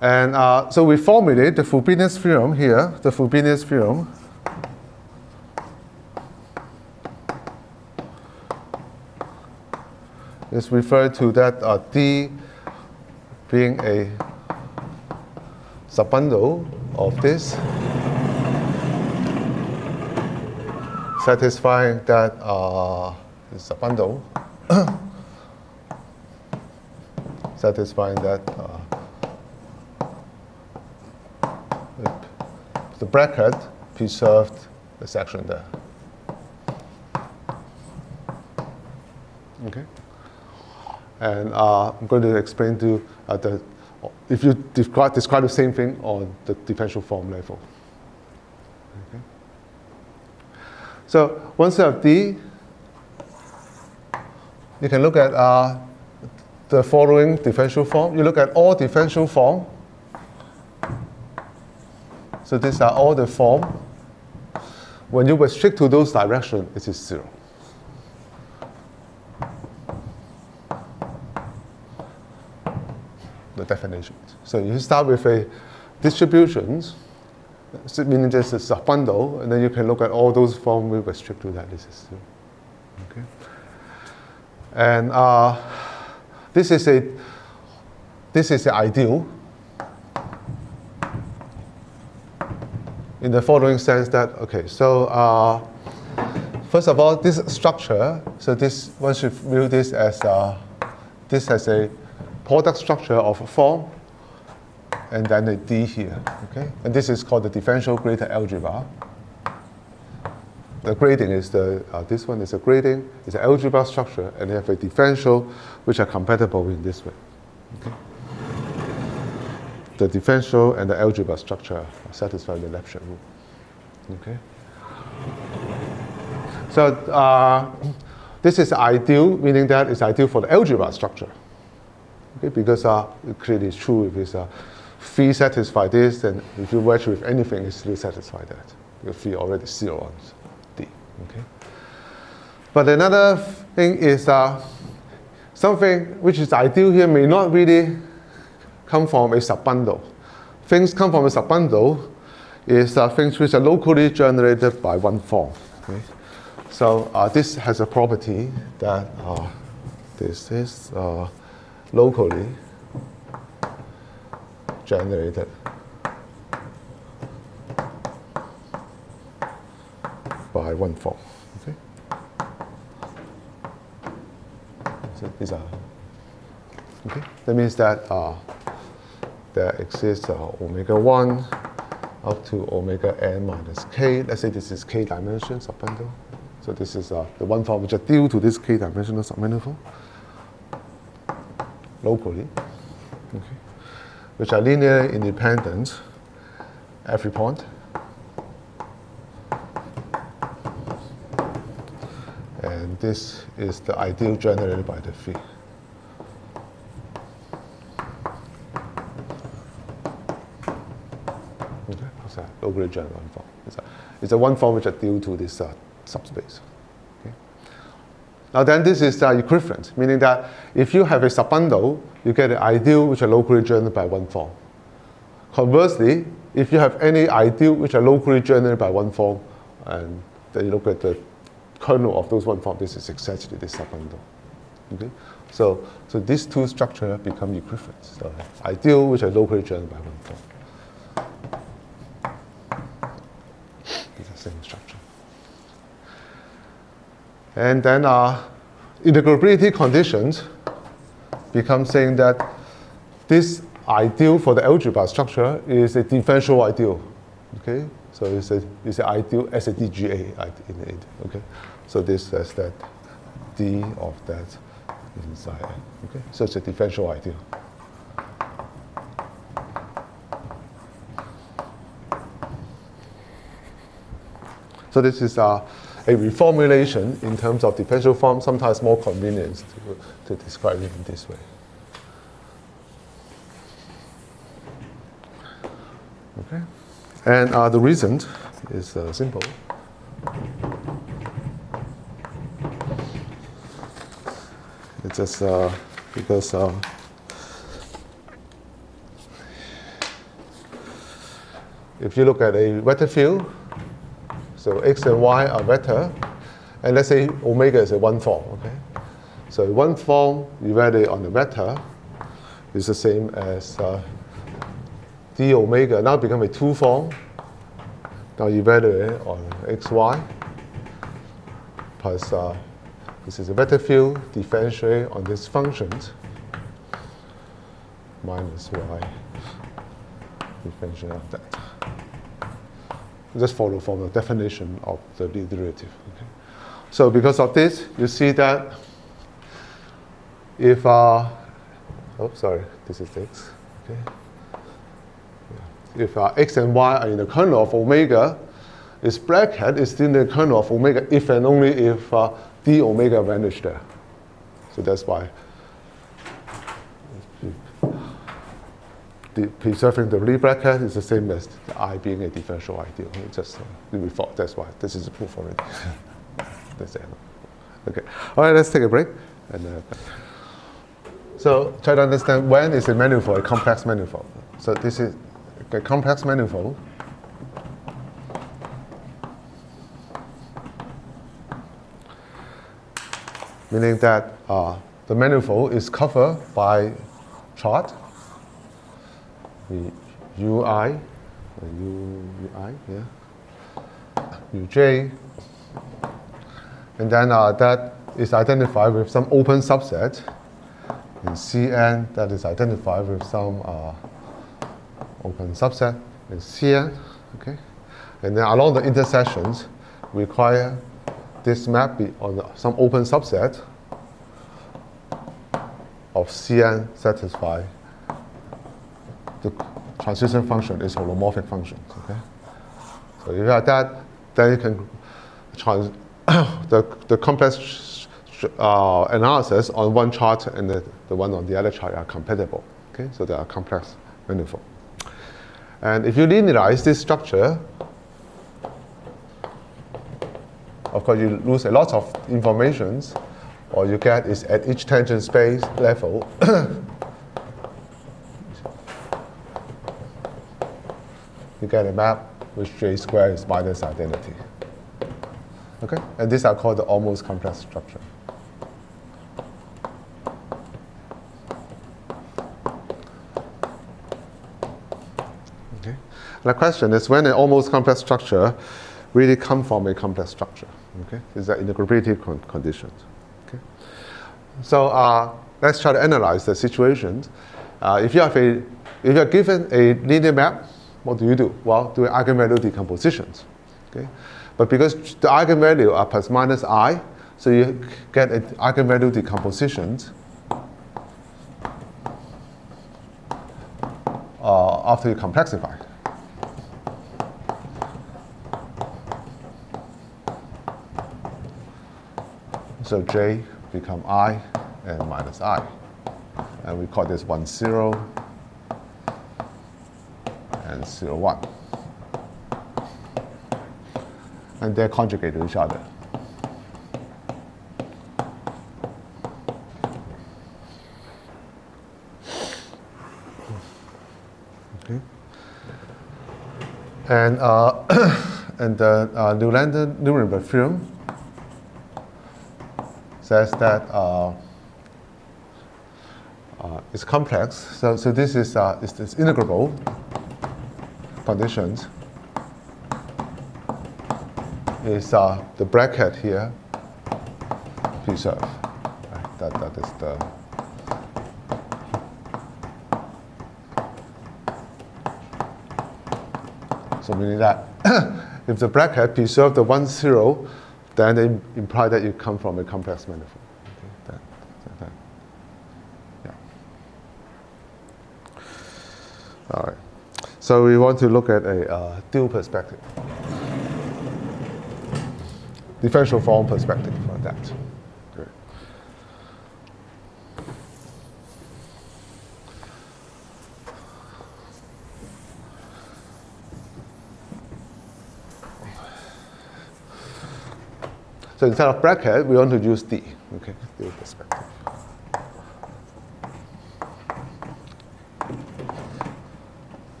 And so we formulate the Frobenius theorem here, the Frobenius theorem. Is referred to that D being a subbundle of this, satisfying that subbundle, satisfying that the bracket preserved the section there. Okay. And I'm going to explain to if you describe the same thing on the differential form level. Okay. So once you have D, you can look at the following differential form. You look at all differential form. So these are all the form. When you restrict to those directions, it is 0. The definition. So you start with a distributions, meaning there's a subbundle, and then you can look at all those forms we restrict to that. This is 0. Okay. And this is an ideal in the following sense that, okay, so first of all, this structure, so this one should view this as a product structure of a form, and then a D here, okay? And this is called the differential graded algebra. The grading is this one is a grading, it's an algebra structure, and they have a differential which are compatible in this way. Okay? The differential and the algebra structure satisfy the Lefschetz rule. Okay? So this is ideal, meaning that it's ideal for the algebra structure. Okay? Because it clearly is true if it's phi satisfy this, then if you wedge with anything, it still satisfy that. Your phi already 0 on D. Okay. But another thing is something which is ideal here may not really come from a subbundle. Things come from a subbundle is things which are locally generated by one form. Okay? So this has a property that this is locally generated by one form. Okay? So these are okay. That means that there exists omega 1 up to omega n minus k. Let's say this is k dimension subbundle. So this is the one form which are due to this k dimensional submanifold locally, okay, which are linearly independent every point. And this is the ideal generated by the phi. Okay, it's a locally generated one form. It's a one form which are due to this subspace. Okay. Now then this is equivalent, meaning that if you have a subbundle, you get an ideal which are locally generated by one form. Conversely, if you have any ideal which are locally generated by one form, and then you look at the kernel of those one form, this is exactly this subbundle. Okay? So these two structures become equivalent. So ideal which are locally generated by one form. It's the same structure. And then integrability conditions become saying that this ideal for the algebra structure is a differential ideal. Okay? So it's an ideal as a DGA in it. Okay? So this says that D of that inside. Okay? So it's a differential ideal. So this is a reformulation in terms of differential form, sometimes more convenient to describe it in this way. Okay? And the reason is simple. It's just because if you look at a vector field, so x and y are vector, and let's say omega is a one form, okay? So one form evaluated on the vector is the same as d omega now become a two form. Now evaluate on xy plus this is a vector field differentiate on these functions minus y differentiate of that. Just follow from the definition of the derivative. Okay? So because of this, you see that if this is x. Okay. If x and y are in the kernel of omega, its bracket is still in the kernel of omega if and only if d omega vanish there. So that's why preserving the Lie bracket is the same as the I being a differential ideal. It's just we thought that's why this is a proof already. That's it. Okay. All right. Let's take a break. And so try to understand when is a manifold a complex manifold. So this is a complex manifold. Meaning that the manifold is covered by chart. UI, Uj, and then that is identified with some open subset, and Cn that is identified with some open subset, and Cn, okay, and then along the intersections require this map be on some open subset of Cn satisfy the transition function is holomorphic functions. Okay, so if you have that, then you can the complex analysis on one chart and the one on the other chart are compatible. Okay, so they are complex manifold. And if you linearize this structure, of course, you lose a lot of informations. All you get is at each tangent space level, you get a map which J squared is minus identity. Okay? And these are called the almost complex structure. Okay? The question is, when an almost complex structure really comes from a complex structure? Okay? Is that integrability conditions? Okay? So let's try to analyze the situations. If you are given a linear map, what do? Well, do eigenvalue decompositions. Okay? But because the eigenvalue are plus minus I, so you get an eigenvalue decompositions after you complexify. So J become I and minus I. And we call this 1, 0 and 0, 1. And they're conjugate to each other. Okay. And and the Nuremberg theorem says that it's complex. So this is this integrable conditions. Is the bracket here preserved? Right? That is the so meaning that if the bracket preserve the 1, 0, then they imply that you come from a complex manifold. Okay? Yeah. All right. So we want to look at a dual perspective. Differential form perspective for that. Great. So instead of bracket, we want to use D. Okay, dual perspective.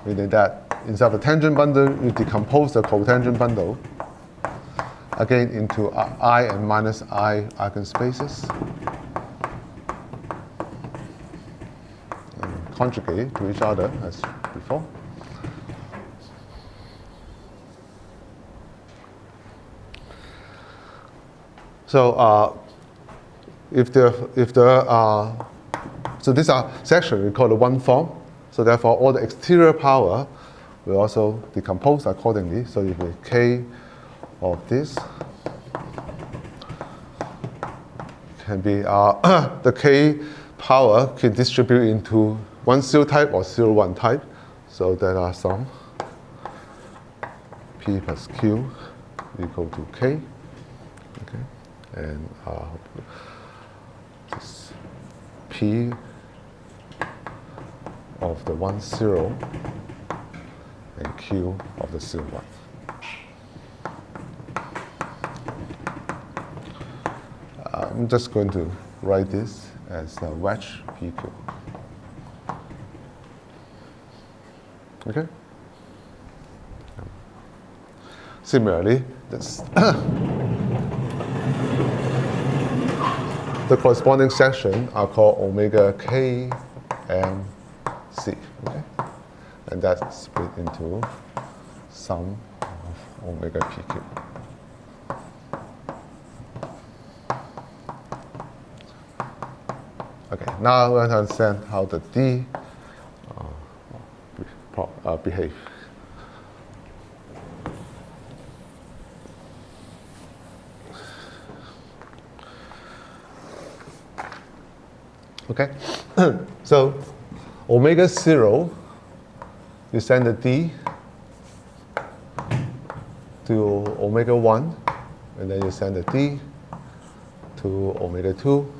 Meaning that instead of a tangent bundle, you decompose the cotangent bundle again into I and minus I eigenspaces and conjugate to each other as before. So so these are sections we call the one form. So therefore, all the exterior power will also decompose accordingly. So if we K of this can be the K power can distribute into 1, 0 type or 0, 1 type. So there are some P plus Q equal to K. Okay, and this P of the 1, 0 and Q of the 0, 1. I'm just going to write this as a wedge PQ. Okay? Similarly, this the corresponding section are called omega K and C. Okay? And that's split into sum of omega PQ. Okay, now we want to understand how the D behave. Okay, so omega 0, you send the D to omega 1, and then you send the D to omega 2,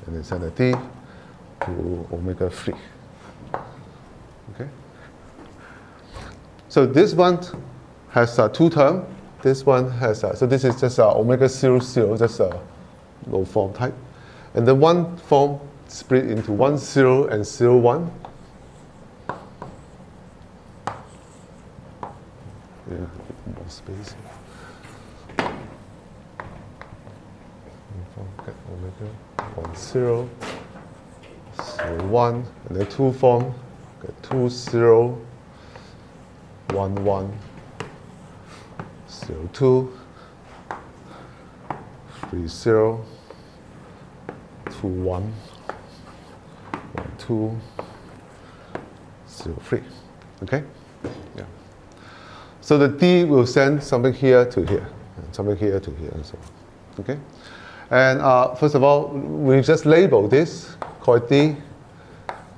and then send the D to omega 3. So this one has two terms. This one has, so this is just omega 0, 0, just a low form type. And then one form split into 1, 0 and 0, 1. Yeah, more space here. Get omega 1, 0, 0, 1, and then two form, get 2, 0, 1, 1, 0, 2, 3, 0, 2, 1, 1, 2, 0, 3. Okay? Yeah. So the D will send something here to here, and something here to here, and so on. Okay? And first of all, we just label this called D,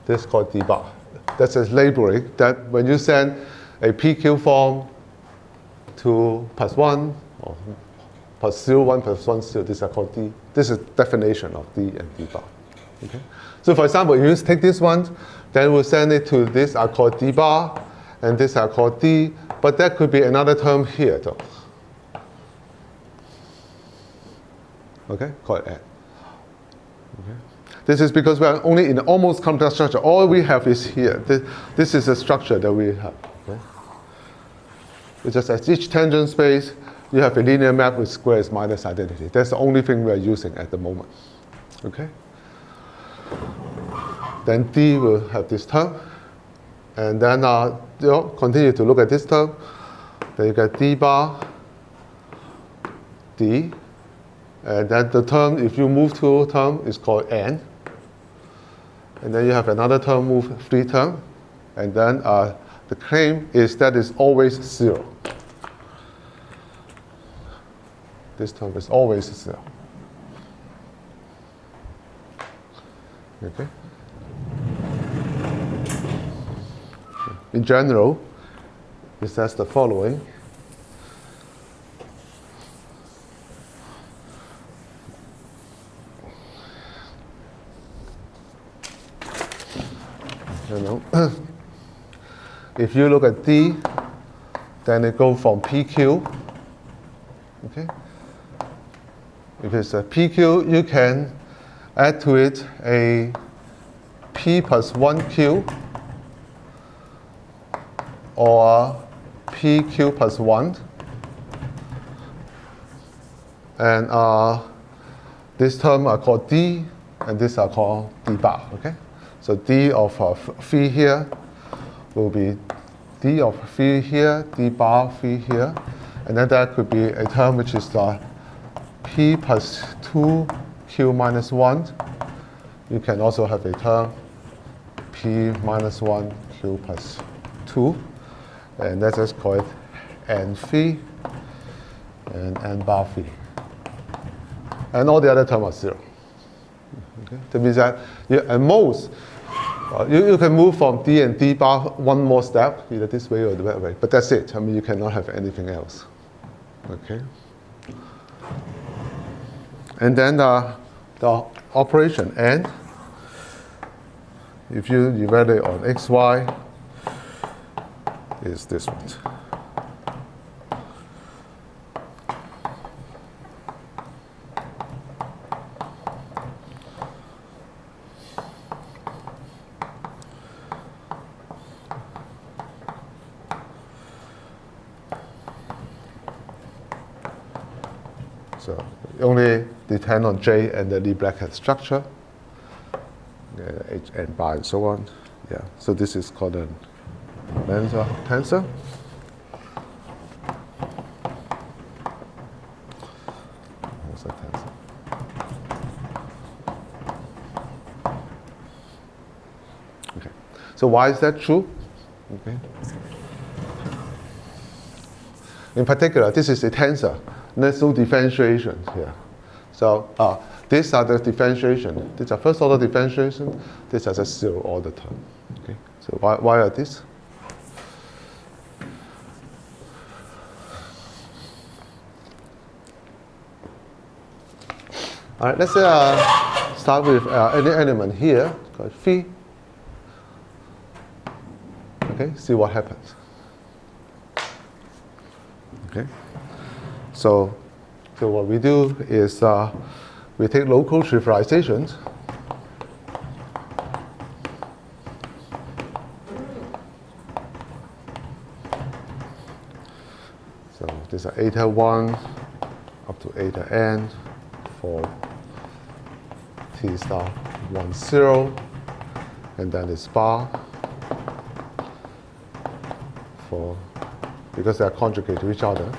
this called D bar. That's just labeling that when you send a PQ form to +1 or +0, 1, +1, 0, these are called D. This is definition of D and D bar. Okay? So for example, if you just take this one, then we'll send it to this are called D bar, and this are called D, but there could be another term here though. Okay, called N. Okay. This is because we are only in the almost complex structure. All we have is here. This is the structure that we have. Okay? It's just at each tangent space, you have a linear map with squares minus identity. That's the only thing we are using at the moment. Okay? Then D will have this term. And then continue to look at this term. Then you get D bar, D. And then the term, if you move to a term, is called N. And then you have another term, move 3 term. And then the claim is that it's always 0. This term is always 0. Okay? In general, it says the following. If you look at D, then it goes from PQ. Okay? If it's a PQ, you can add to it a P plus 1Q or PQ plus 1. And this term are called D, and these are called D bar. Okay? So D of phi here will be D of phi here, D bar phi here. And then there could be a term which is P plus 2Q minus 1. You can also have a term P minus 1, Q plus 2. And let's just call it N phi and N bar phi. And all the other terms are 0. Okay? That means that at most, you can move from D and D bar one more step, either this way or the that way. But that's it. I mean, you cannot have anything else. Okay? And then the operation N, if you evaluate on xy, is this one. So only depend on J and the Lie bracket structure, H and bar and so on. Yeah. So this is called an Mensa tensor. Mensa tensor. Okay. So why is that true? Okay. In particular, this is a tensor. There's no differentiation here. So these are the differentiation. These are first order differentiation. These are just 0 order term. Okay. So why are these? All right. Let's start with any element here called phi. Okay. See what happens. Okay. So what we do is we take local trivializations. So these are eta 1 up to eta n for t star 1, 0, and then it's bar for, because they are conjugate to each other.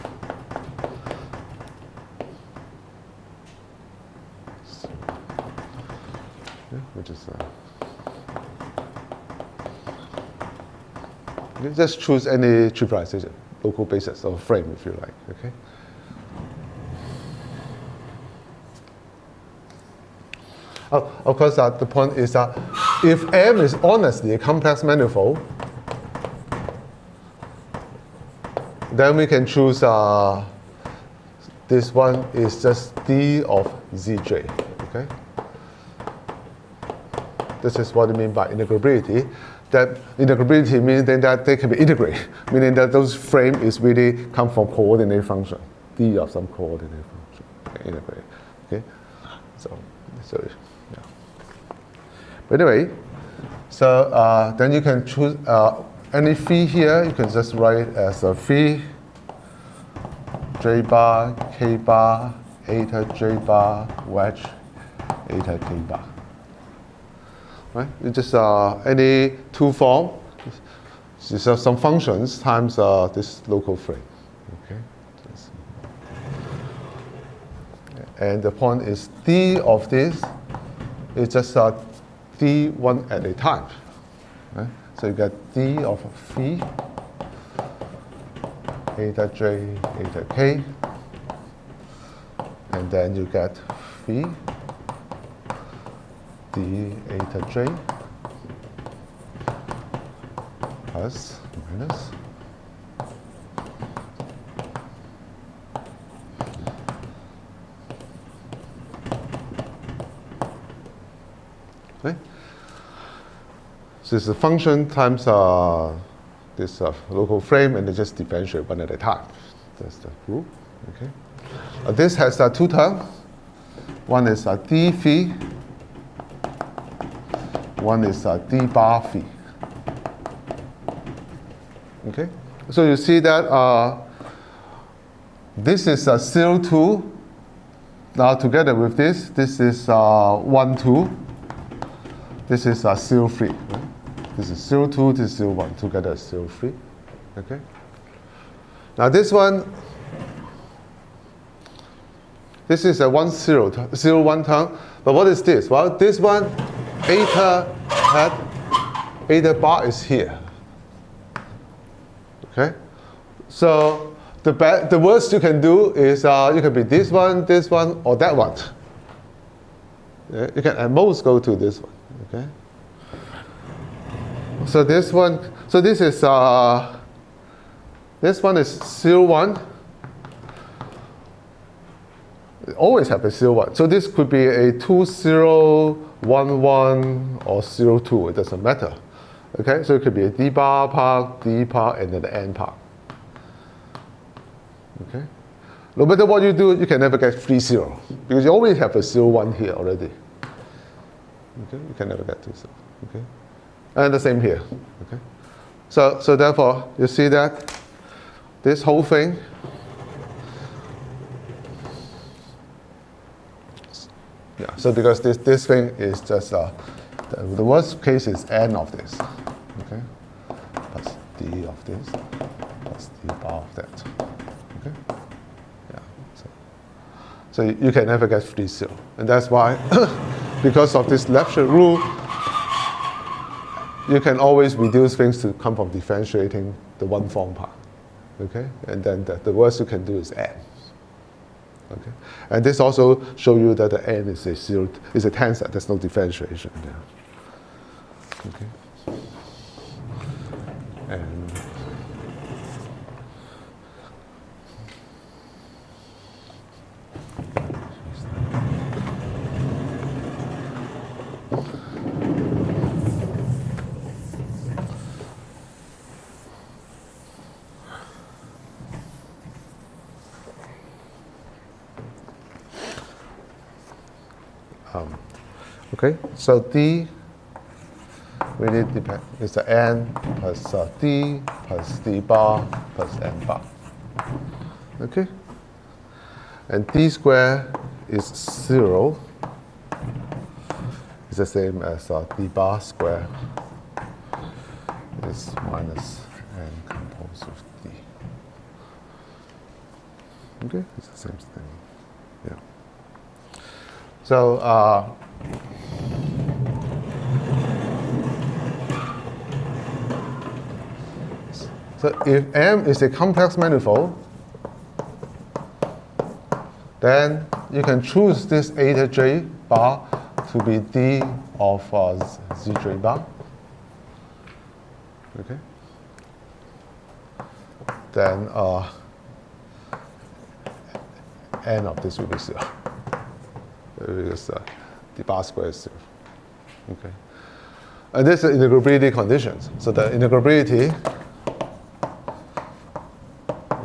So, yeah, which is you just choose any trivialization, local basis or frame if you like. Okay. Oh, of course, the point is that if M is honestly a complex manifold, then we can choose this one is just D of Zj. Okay. This is what I mean by integrability. That integrability means then that they can be integrated, meaning that those frame is really come from coordinate function, D of some coordinate function, okay, integrate. Okay. So yeah. But anyway, so then you can choose any phi here. You can just write as a phi J bar, K bar, eta J bar, wedge, eta K bar. Right? You just any two form. These are some functions times this local frame. Okay. And the point is D of this is just D one at a time. Right? So you get D of phi eta J, eta K, and then you get phi D eta J plus minus okay. So it's a function times this local frame, and they just differentiate one at a time. That's the rule. Okay. This has two terms. One is D phi. One is D bar phi. Okay. So you see that this is 0, 2. Now together with this is 1, 2. This is 0, 3. Right? This is 0, 2, this is 0, 1. Together is 0, 3. Okay. Now this one, this is a 1, 0, 0, 1 term. But what is this? Well, this one, eta bar is here. Okay. So the worst you can do is you can be this one, or that one. Yeah, you can at most go to this one. Okay. So this one, so this is this 0, 1. It always have a 0, 1. So this could be a 2, 0, 1, 1, or 0, 2. It doesn't matter. Okay, so it could be a D bar part, D part, and then the N part. Okay. No matter what you do, you can never get 3, 0 because you always have a 0, 1 here already. Okay, you can never get 2, 0. Okay. And the same here. Okay. So therefore, you see that this whole thing yeah. So because this thing is just the worst case is n of this. Okay. Plus d of this plus d bar of that. Okay. Yeah. So you can never get 3, 0, and that's why because of this Lefschetz rule, you can always reduce things to come from differentiating the one form part. Okay, and then the worst you can do is n. Okay, and this also shows you that the n is a 0, is a tensor. There's no differentiation there. Okay, and Okay, so D really depends, it's the n plus d plus d bar plus n bar. Okay, and d squared is 0. It's the same as d bar squared is minus n composed with d. Okay, it's the same thing. Yeah. So if M is a complex manifold, then you can choose this eta j bar to be d of zj bar. Okay. Then n of this will be 0. Because the bar square is 0. Okay. And this is integrability conditions. So the integrability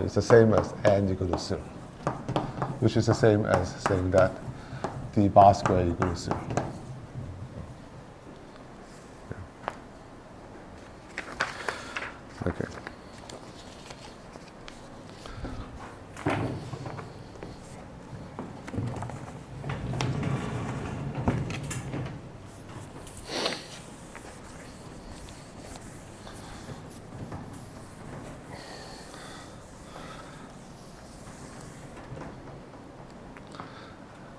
is the same as n equal to 0, which is the same as saying that the bar square equal to 0. Yeah. Okay.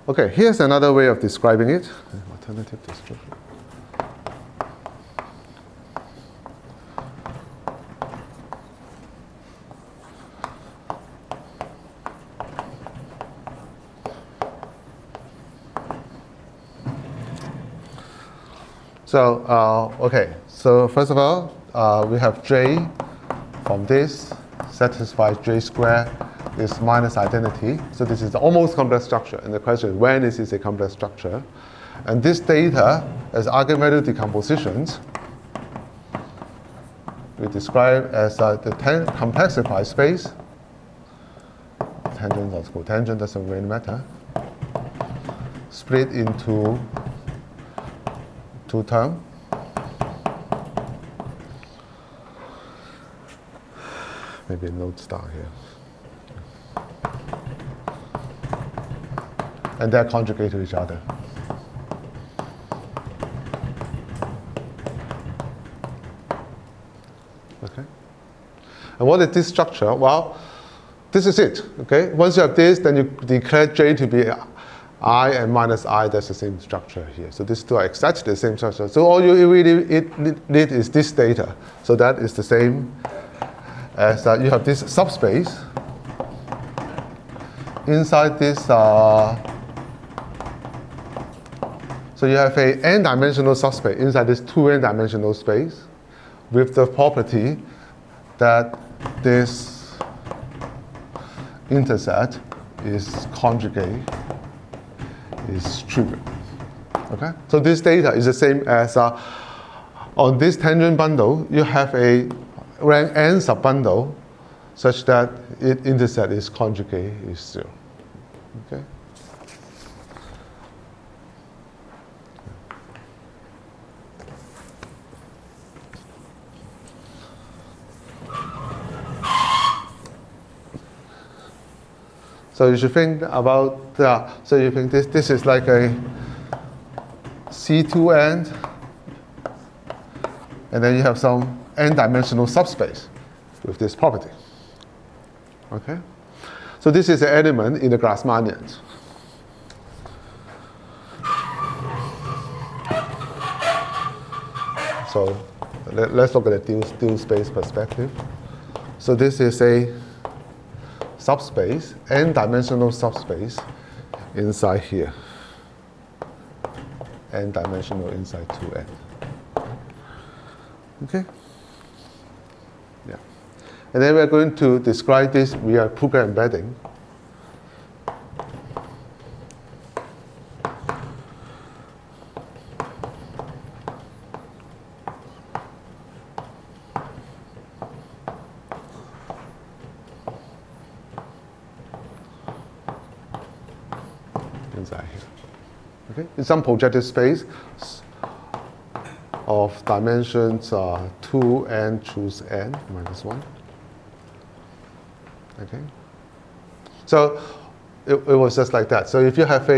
Okay, here's another way of describing it. Alternative description. So, okay, so first of all, we have J from this satisfies J squared is minus identity. So this is the almost complex structure. And the question is, when is this a complex structure? And this data as eigenvalue decompositions we describe as the complexified space. Tangent or cotangent doesn't really matter. Split into two terms. Maybe a node star here. And they're conjugate to each other. Okay. And what is this structure? Well, this is it. Okay. Once you have this, then you declare J to be I and minus I. That's the same structure here. So these two are exactly the same structure. So all you really need is this data. So that is the same as you have this subspace inside this. So you have a n-dimensional subspace inside this 2n-dimensional space with the property that this interset is conjugate, is trivial. Okay? So this data is the same as on this tangent bundle, you have a rank n subbundle such that its interset is conjugate is 0. Okay? So you should think about, so you think this is like a C2n, and then you have some n-dimensional subspace with this property. Okay? So this is an element in the Grassmannian. So let's look at the dual space perspective. So this is a subspace, n-dimensional subspace inside here. N-dimensional inside 2n. Okay? Yeah. And then we're going to describe this via Puga embedding. Inside here. Okay, in some projective space of dimensions 2n choose n minus 1. Okay, so it was just like that. So if you have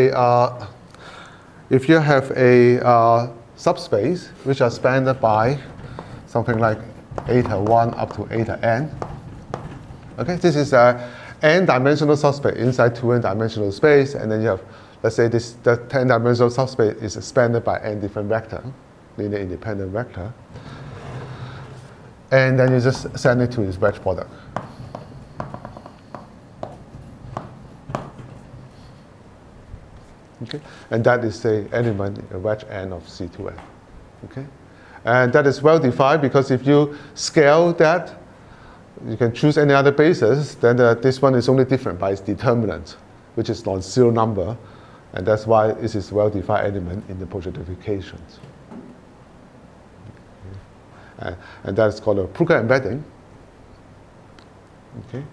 a subspace which are spanned by something like eta 1 up to eta n. Okay, this is a n-dimensional subspace inside 2n-dimensional space, and then you have, let's say, the 10-dimensional subspace is spanned by n different vector, linear independent vector, and then you just send it to its wedge product. Okay, and that is the element, a wedge n of C2n. Okay, and that is well defined because if you scale that, you can choose any other basis, then this one is only different by its determinant, which is non-zero number, and that's why it is well-defined element in the projectifications. Okay. And that is called a Pruger embedding. Okay.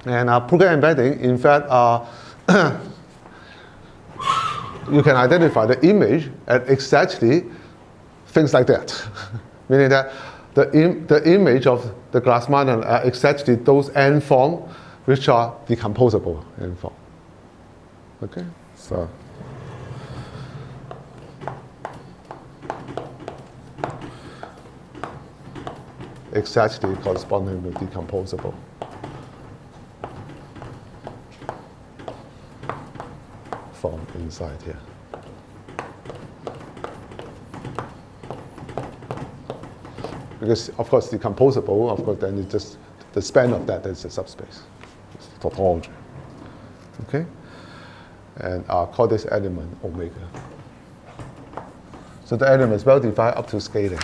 And Pruger embedding, in fact, you can identify the image at exactly things like that, meaning that the image of the Grassmann are exactly those n form which are decomposable n form. Okay, so exactly corresponding to decomposable form inside here. Because, of course, decomposable, of course, then it's just the span of that is a subspace. It's tautology. Okay? And I'll call this element omega. So the element is well defined up to scaling.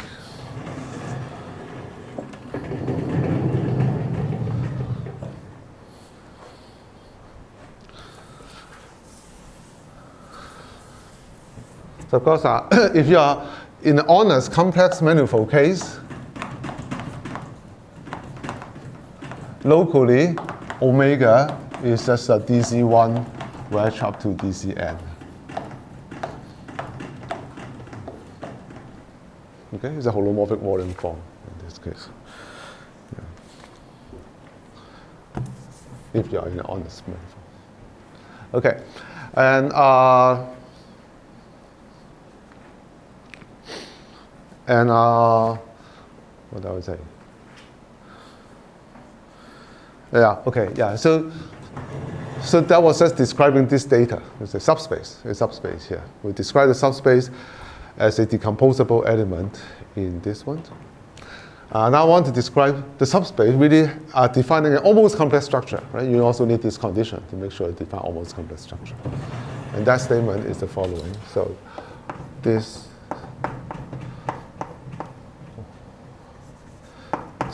So, of course, if you are in an honest complex manifold case, locally, omega is just a DC1 wedge up to DCn. Okay, it's a holomorphic volume form in this case. Yeah. If you are in an honest manifold. Okay, and what I would say? Yeah, okay, yeah. So that was just describing this data. It's a subspace here. We describe the subspace as a decomposable element in this one. Now I want to describe the subspace, really defining an almost complex structure, right? You also need this condition to make sure you define almost complex structure. And that statement is the following. So this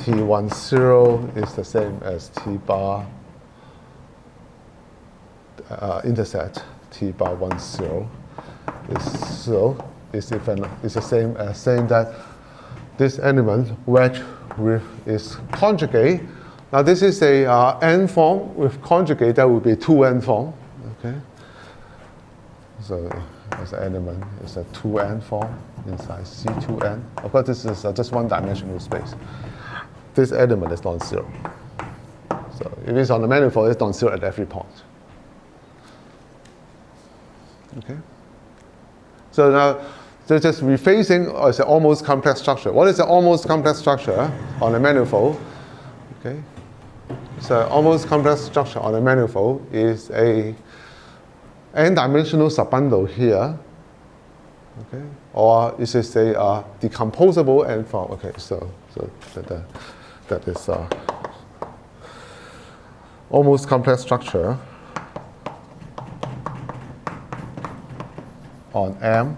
T10 is the same as T bar intercept T bar 10 is the same as saying that this element wedge with its conjugate. Now this is a n form with conjugate that would be 2n form. Okay. So as an element is a 2n form inside C2n. Of course, this is just one-dimensional space. This element is non-zero. So if it's on the manifold, it's non-zero at every point. Okay. So now, so just rephrasing as an almost complex structure. What is an almost complex structure on a manifold? Okay. So almost complex structure on a manifold is a n-dimensional subbundle here. Okay. Or is it a decomposable n form? Okay. So that is almost complex structure on M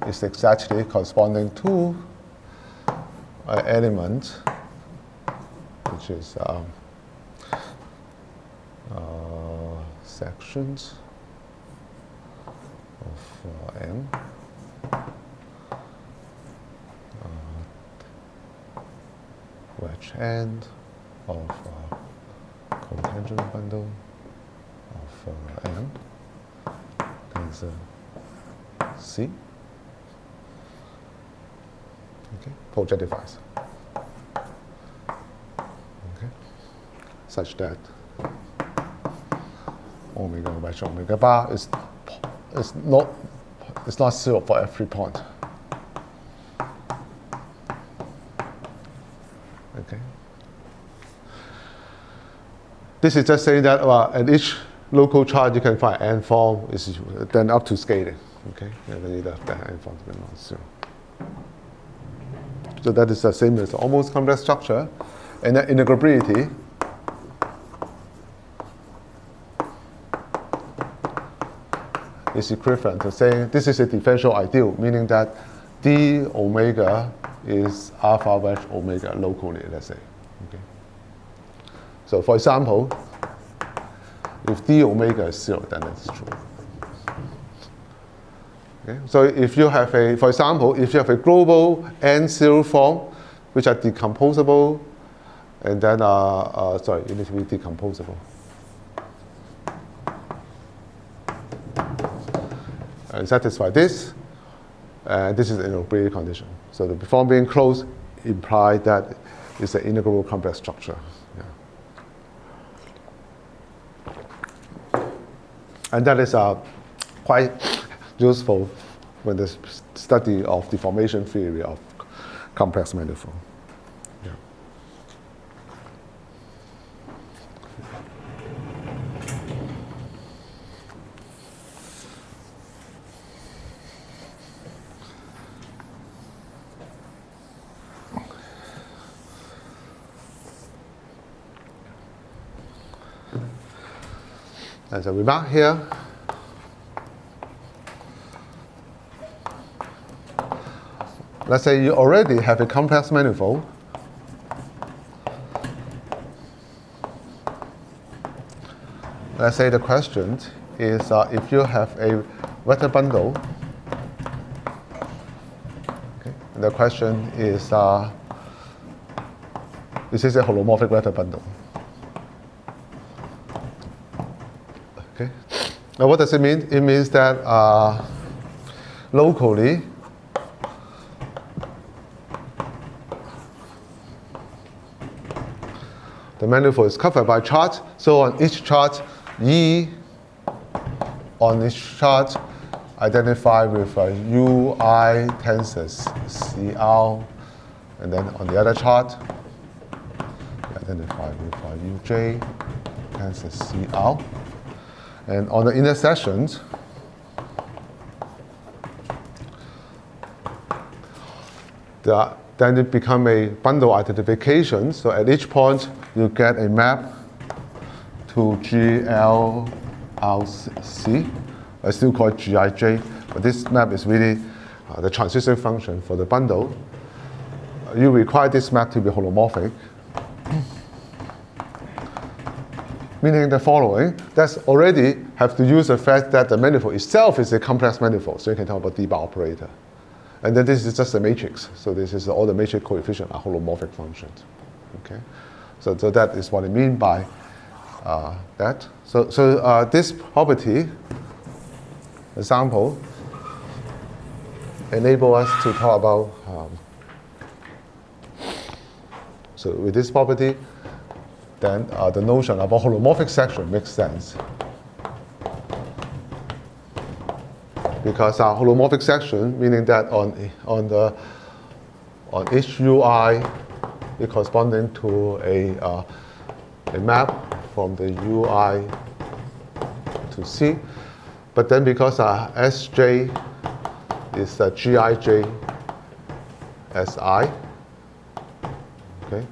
is exactly corresponding to an element which is sections of M. wedge end of cotangent bundle of M times C. Okay, projectivies. Okay, such that omega wedge omega bar is not zero for every point. Okay. This is just saying that at each local charge you can find n form is then up to scaling. Okay, and then you have that n form to be non-zero. So that is the same as almost complex structure, and then integrability is equivalent to saying this is a differential ideal, meaning that d omega is alpha wedge omega locally, let's say. Okay. So for example, if d omega is 0, then that's true. Okay. So if you have for example, if you have a global n0 form, which are decomposable, and then, sorry, it needs to be decomposable. And satisfy this, and this is an integrability condition. So the form being closed implies that it's an integrable complex structure. Yeah. And that is quite useful when the study of the formation theory of complex manifold. Yeah. As a remark here, let's say you already have a complex manifold. Let's say the question is if you have a vector bundle, okay, the question is this a holomorphic vector bundle? Okay. Now what does it mean? It means that locally, the manifold is covered by chart. So on each chart, E on each chart identify with UI tensors CR, and then on the other chart, we identify with UJ tensors CR. And on the intersections, then it becomes a bundle identification. So at each point, you get a map to GLRC. I still call it GIJ, but this map is really the transition function for the bundle. You require this map to be holomorphic, meaning the following. That's already have to use the fact that the manifold itself is a complex manifold, so you can talk about D-bar operator. And then this is just a matrix. So this is all the matrix coefficients are holomorphic functions. Okay, so that is what I mean by that. So this property example enable us to talk about. So with this property, then the notion about holomorphic section makes sense. Because our holomorphic section, meaning that on each UI, is corresponding to a map from the UI to C. But then because Sj is Gij Si, okay.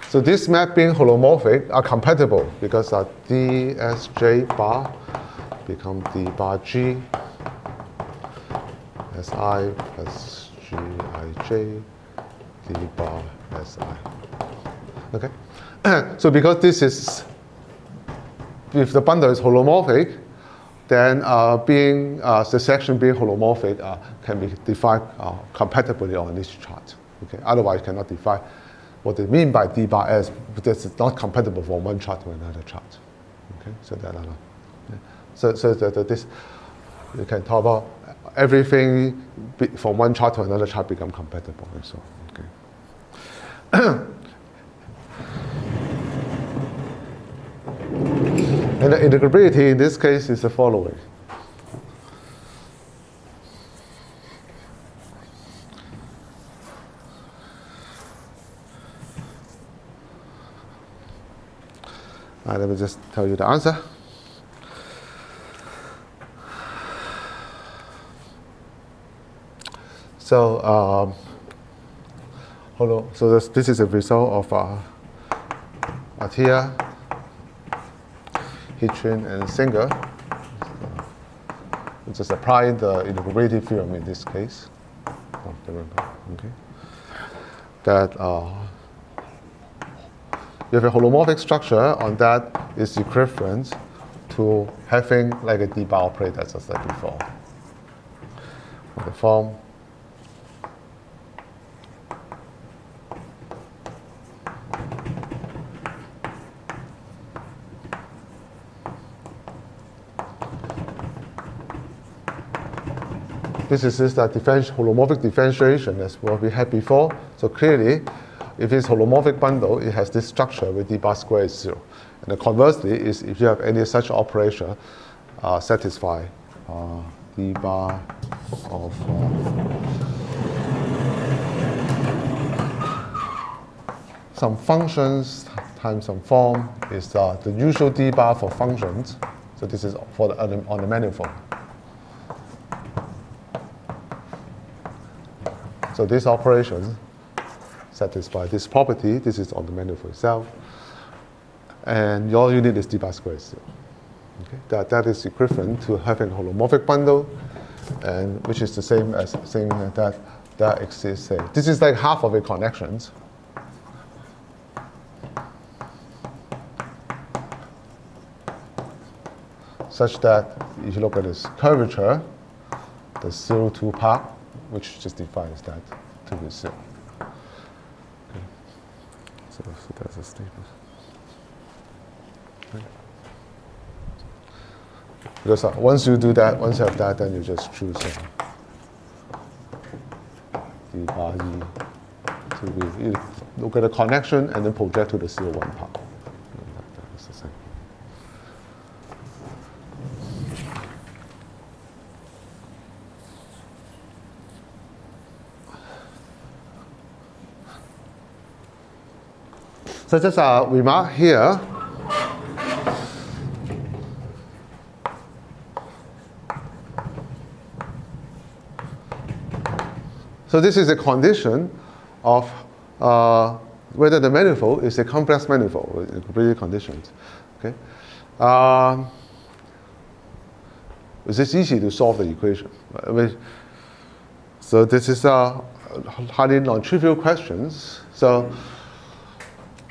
So this map being holomorphic are compatible because dsj bar become d bar g si plus gij d bar si. Okay. So because this is, if the bundle is holomorphic, then the section being holomorphic can be defined compatibly on this chart. Okay. Otherwise, you cannot define what they mean by D bar S, because it's not compatible from one chart to another chart. Okay, so that so this you can talk about everything from one chart to another chart become compatible and so on. Okay. And the integrability in this case is the following. Let me just tell you the answer. So, so this is a result of Atiyah, Hitchin, and Singer. Just applying the integrability theorem in this case. Okay. That you have a holomorphic structure on that is equivalent to having like a D bar operator, as I said before. The form this is just a holomorphic differentiation as what we had before. So clearly, if it's holomorphic bundle, it has this structure where D bar square is 0. And conversely, is if you have any such operation satisfy D bar of some functions times some form is the usual D bar for functions. So this is for the, on the manifold. So this operation satisfy this property. This is on the manifold itself. And all you need is D bar square 0. Okay? That is equivalent to having a holomorphic bundle, and which is the same as saying that exists. This is like half of a connections. Such that if you look at this curvature, the 0 2 part, which just defines that to be 0. Okay. So that's a statement. Okay. Because once you do that, once you have that, then you just choose D bar E to be. You look at the connection and then project to the 0 1 part. That's the same. So just a remark here. So this is a condition of whether the manifold is a complex manifold with integrability conditions. Okay, it's easy to solve the equation. So this is highly non-trivial questions. So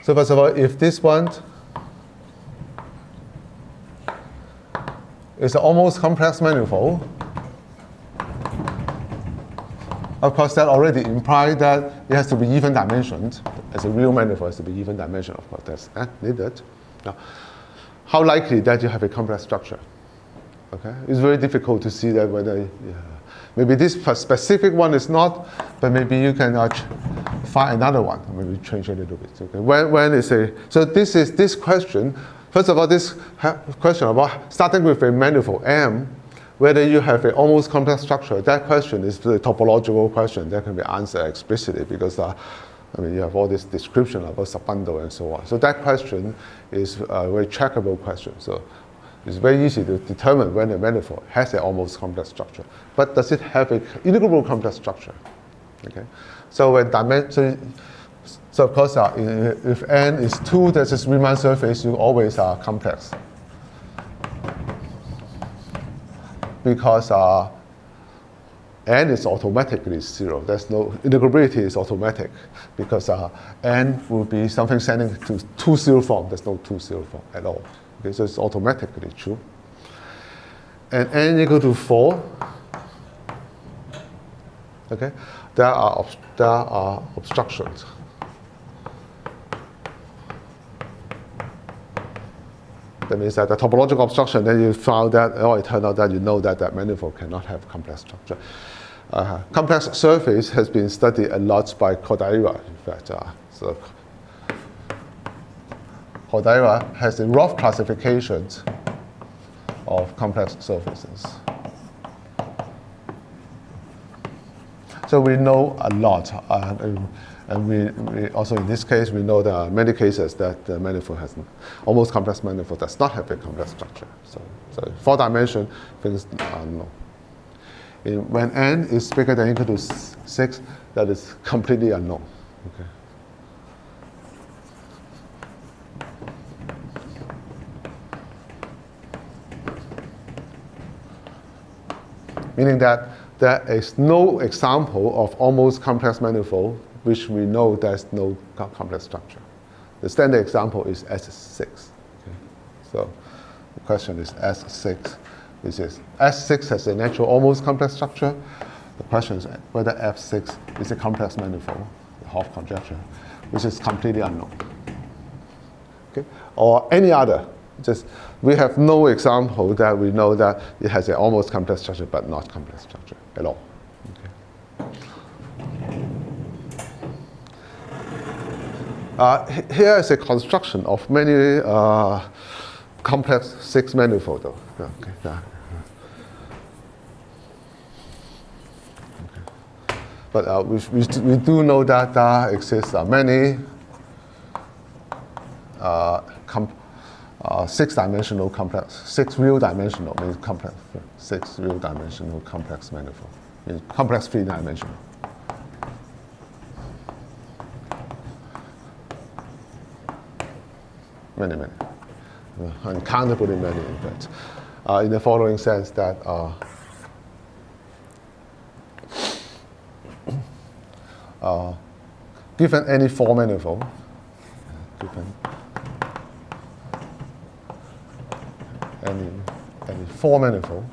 first of all, if this one is an almost complex manifold, of course, that already implies that it has to be even dimensioned. As a real manifold, it has to be even dimensioned. Of course, that's needed. Now, how likely that you have a complex structure? Okay, it's very difficult to see that whether maybe this specific one is not, but maybe you can find another one. Maybe change a little bit. Okay, when is a so this question. First of all, this question about starting with a manifold M. Whether you have an almost complex structure, that question is the topological question that can be answered explicitly because you have all this description about subbundle and so on. So that question is a very checkable question. So it's very easy to determine when a manifold has an almost complex structure. But does it have an integrable complex structure? Okay. So when so of course, if n is 2, that's a Riemann surface, you always are complex. Because n is automatically 0. There's no integrability is automatic because n will be something sending to 2-0 form. There's no 2-0 form at all. Okay, so it's automatically true. And n equal to 4. Okay, there are obstructions. That means that the topological obstruction, then you found that, or it turned out that you know that that manifold cannot have complex structure. Complex surface has been studied a lot by Kodaira, in fact. So Kodaira has a rough classifications of complex surfaces. So we know a lot, and we also in this case we know there are many cases that the manifold has almost complex manifold does not have a complex structure. So 4-dimension things are known. When n is bigger than or equal to 6, that is completely unknown. Okay. Meaning that there is no example of almost complex manifold which we know there's no complex structure. The standard example is S6. Okay. So the question is S6, which is S6 has a natural almost complex structure. The question is whether F6 is a complex manifold, the Hopf conjecture, which is completely unknown. Okay. Or any other. Just we have no example that we know that it has an almost complex structure but not complex structure at all. Okay. Here is a construction of many complex 6 manifold. Okay. But we do know that there exists many 6-dimensional complex, 6 real dimensional means complex, 6 real dimensional complex manifold, means complex 3-dimensional. Many, uncountably many, in fact. In the following sense that given any 4 manifold, given any 4 manifold,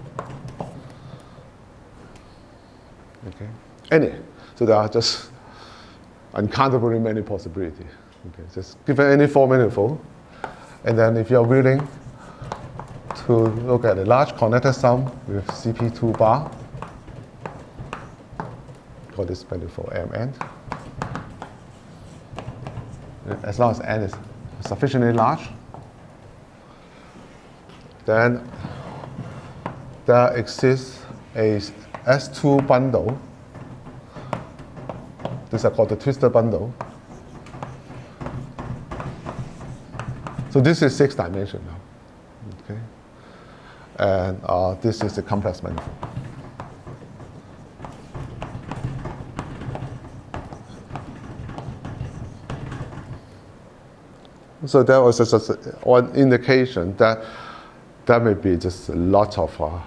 okay, any. So there are just uncountably many possibilities. Okay, just given any 4 manifold, and then if you're willing to look at a large connected sum with CP2 bar, call this manifold Mn. As long as n is sufficiently large, then there exists a S2 bundle. These are called the twistor bundle. So this is 6-dimensional, okay? And this is a complex manifold. So that was just one indication that there may be just a lot of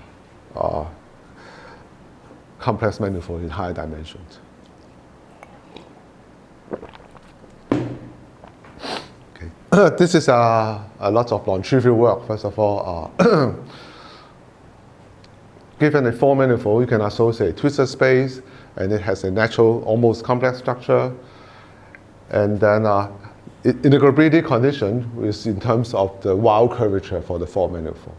complex manifold in higher dimensions. Okay. This is a lot of non-trivial work. First of all, given a 4 manifold, you can associate twistor space, and it has a natural, almost complex structure. And then integrability condition is in terms of the wild curvature for the 4 manifold.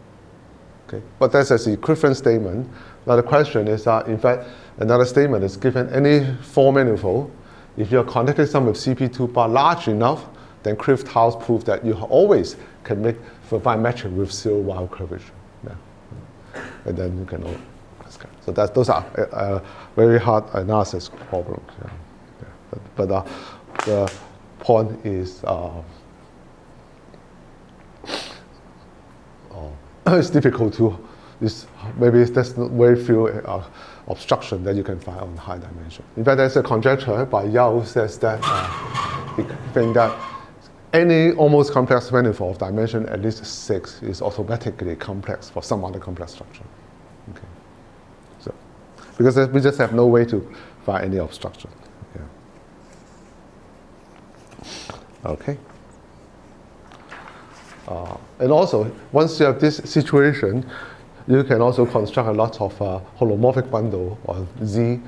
Okay, but that's an equivalent statement. Now the question is, in fact, another statement is given any 4 manifold, if your connected sum with CP2 bar large enough, then Krift-House proved that you always can find matching with 0 wild curvature. Yeah. And then you can. So those are very hard analysis problems. Yeah. Yeah. But the point is, it's difficult to. Maybe there's very few obstruction that you can find on high dimension. In fact, there's a conjecture by Yao says that he thinks that any almost complex manifold of dimension at least 6 is automatically complex for some other complex structure. Okay. So, because we just have no way to find any obstruction. Yeah. Okay. And also, once you have this situation, you can also construct a lot of holomorphic bundle or Z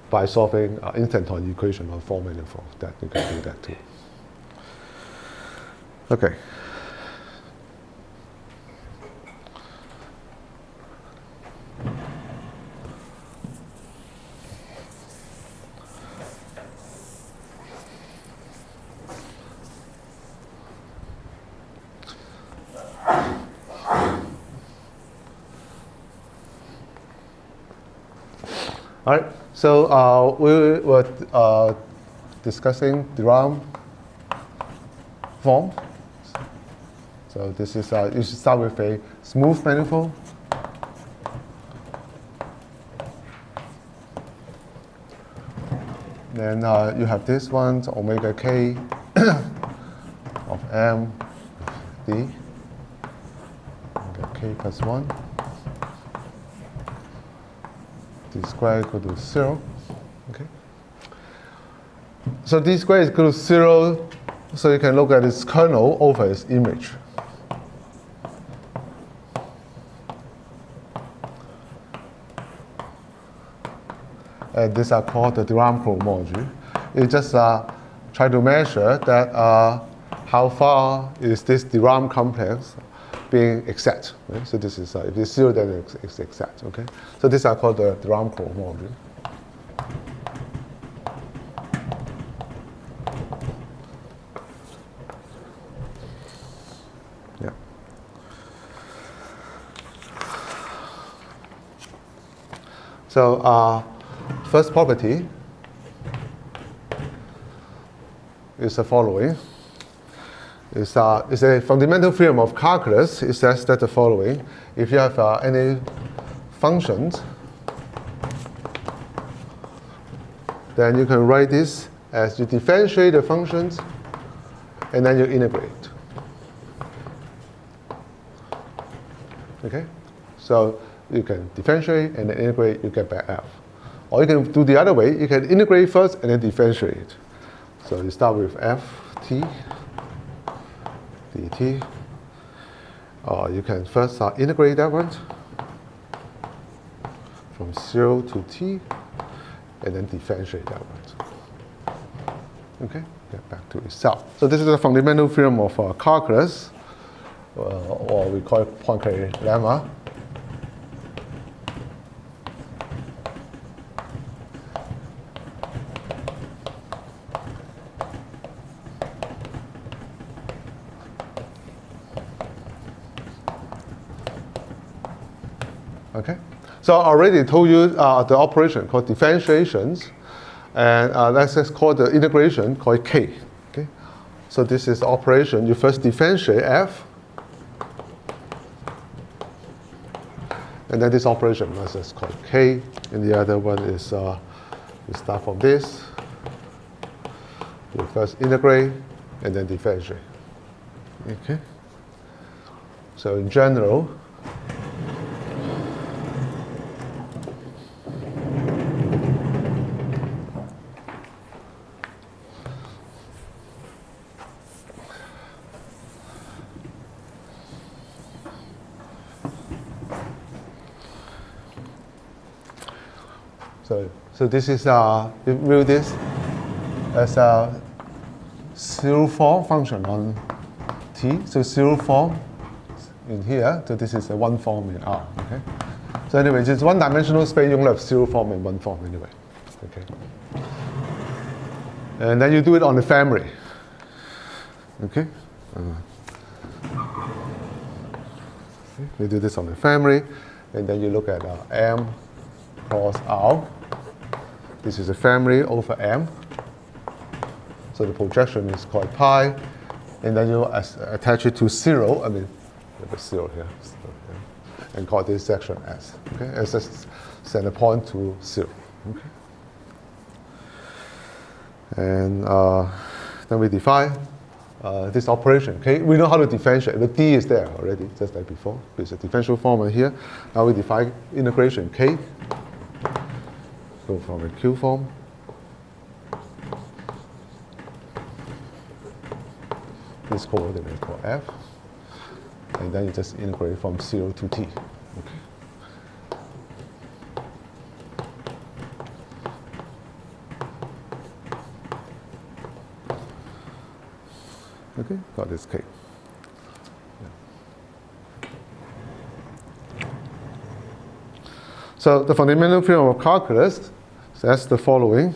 by solving instanton equation on 4 manifold. That you can do that too. Okay. All right, so we were discussing the round form. So this is, you should start with a smooth manifold. Then you have this one, so omega k of m d, omega k plus 1, d squared equal to 0. Okay. So d squared is equal to 0, so you can look at its kernel over its image. And these are called the Durham cohomology. You just try to measure that how far is this Durham complex being exact. Right? So this is, if it's 0, then it's exact. Okay. So these are called the Durham cohomology. Yeah. So first property is the following. It's a fundamental theorem of calculus. It says that the following: if you have any functions, then you can write this as you differentiate the functions and then you integrate. Okay? So you can differentiate and then integrate, you get back f. Or you can do the other way. You can integrate first and then differentiate. So you start with ft dt. Or you can first integrate that one from 0 to t, and then differentiate that one. Okay, get back to itself. So this is a fundamental theorem of calculus, or we call it Poincare lemma. Okay, so I already told you the operation called differentiations, and let's just call the integration called k. Okay, so this is the operation. You first differentiate f, and then this operation let's just call it k, and the other one is we start from this. You first integrate and then differentiate. Okay, so in general. So this is, you view this as a zero form function on T. So zero form in here. So this is a one form in R. Okay. So anyway, it's one-dimensional space. You only have zero form and one form anyway. Okay. And then you do it on the family. Okay. You do this on the family, and then you look at M cross R. This is a family over M. So the projection is called pi, and then you attach it to 0. I mean, there's 0 here, and call this section S. Okay, and just send a point to 0. Okay. And then we define this operation. Okay, we know how to differentiate. The d is there already, just like before. There's a differential formula here. Now we define integration k. Go from a Q form. This coordinate called f. And then you just integrate from 0 to t. Okay. Okay, got this k. So the fundamental theorem of calculus says the following,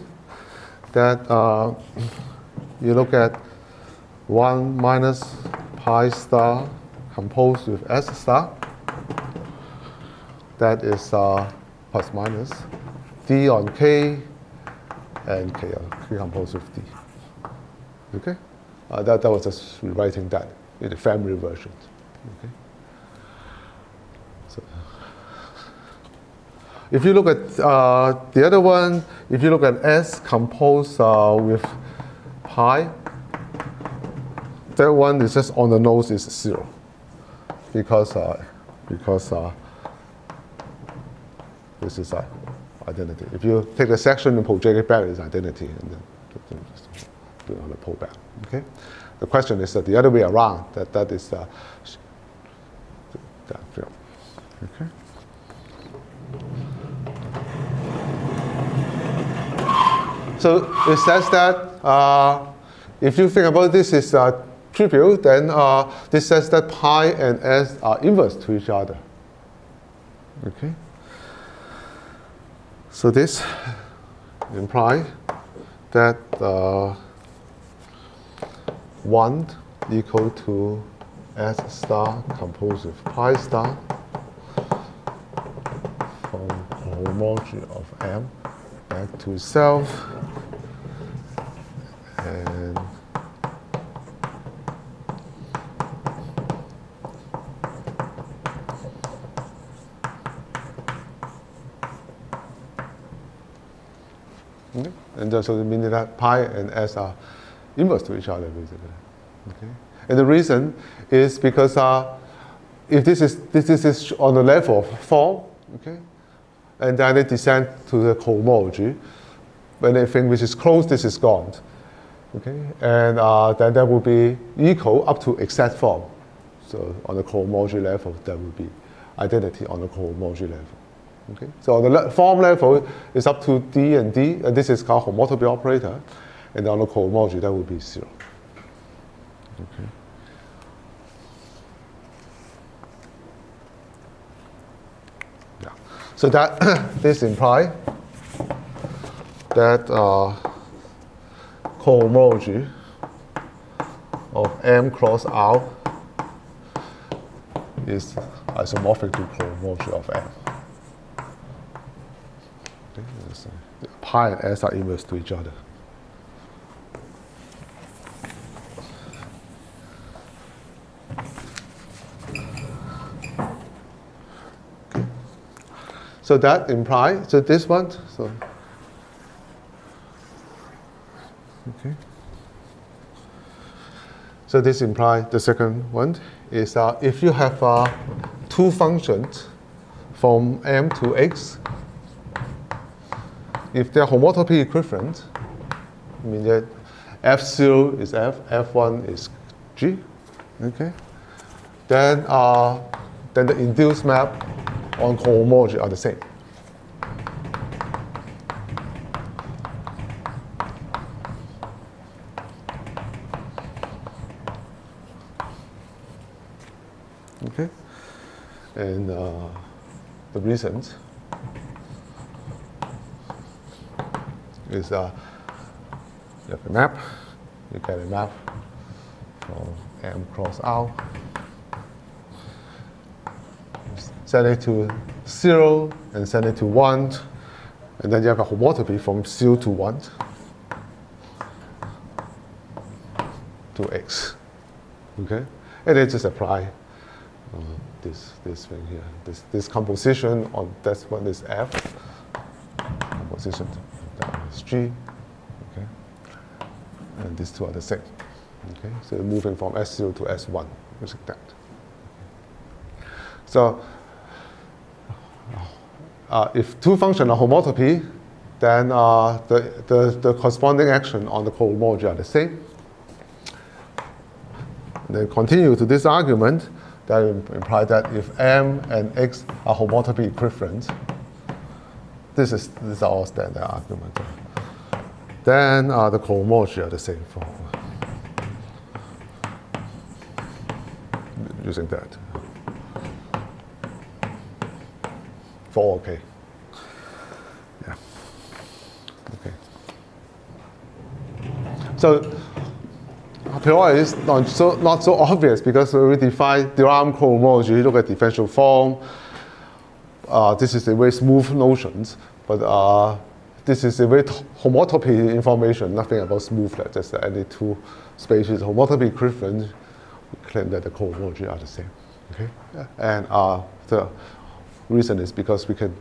that you look at 1 minus pi star composed with S star. That is plus minus D on K, and K composed with D. Okay? That was just rewriting that in the family version. Okay? So, if you look at the other one, if you look at S composed with pi, that one is just on the nose is 0 because this is identity. If you take a section and project it back, it's identity, and then just do it on the pullback. Okay. The question is that the other way around. That is that film. Okay. So it says that if you think about this is trivial, then this says that pi and S are inverse to each other. Okay. So this implies that 1 equal to S star composed with pi star from homology of M back to self and okay. And so it means that pi and S are inverse to each other, basically. Okay. And the reason is because if this is on the level of form, okay, and then it descends to the cohomology, when anything which is close, this is gone. Okay, and then that will be equal up to exact form. So on the cohomology level, that will be identity on the cohomology level. Okay, so on the form level, it's up to D, and this is called homotopy operator, and on the cohomology, that will be 0. Okay. Yeah. So that this implies that cohomology of M cross R is isomorphic to cohomology of M. Okay. Pi and S are inverse to each other. Okay. So that implies, so this one, so okay. So this implies the second one is if you have two functions from M to X, if they're homotopy equivalent, I mean that F0 is F, F1 is G, okay? Then the induced map on cohomology are the same. Okay, and the reasons is you have a map, you get a map from M cross R, send it to 0 and send it to 1, and then you have a homotopy from 0 to 1 to X. Okay, and then just apply this thing here. This composition on this one is F. Composition that is G. Okay, and these two are the same. Okay, so moving from S0 to S1, just like that. So if two functions are homotopy, then the corresponding action on the cohomology are the same. And then continue to this argument. That implies that if M and X are homotopy equivalent, this is our standard argument. Then the cohomology are the same form. Using that. For OK. Yeah. Okay. So a priori is not so obvious because we define the arm cohomology, look at differential form. This is a very smooth notions. But this is a very homotopy information, nothing about smoothness, just any two spaces homotopy equivalent. We claim that the cohomology are the same. Okay? And the reason is because we can,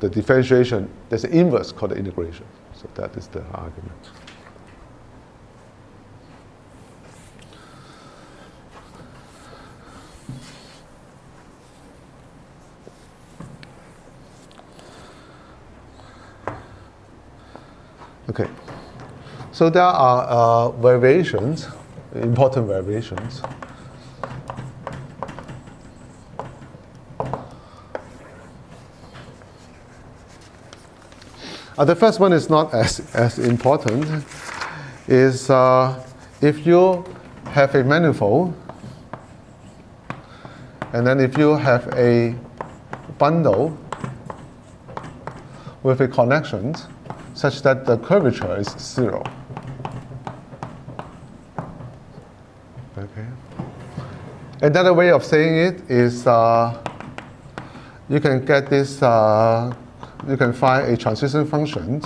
the differentiation, there's an inverse called the integration. So that is the argument. Okay, so there are variations, important variations. The first one is not as important, is if you have a manifold, and then if you have a bundle with a connection such that the curvature is 0. Okay. Another way of saying it is you can get this, you can find a transition function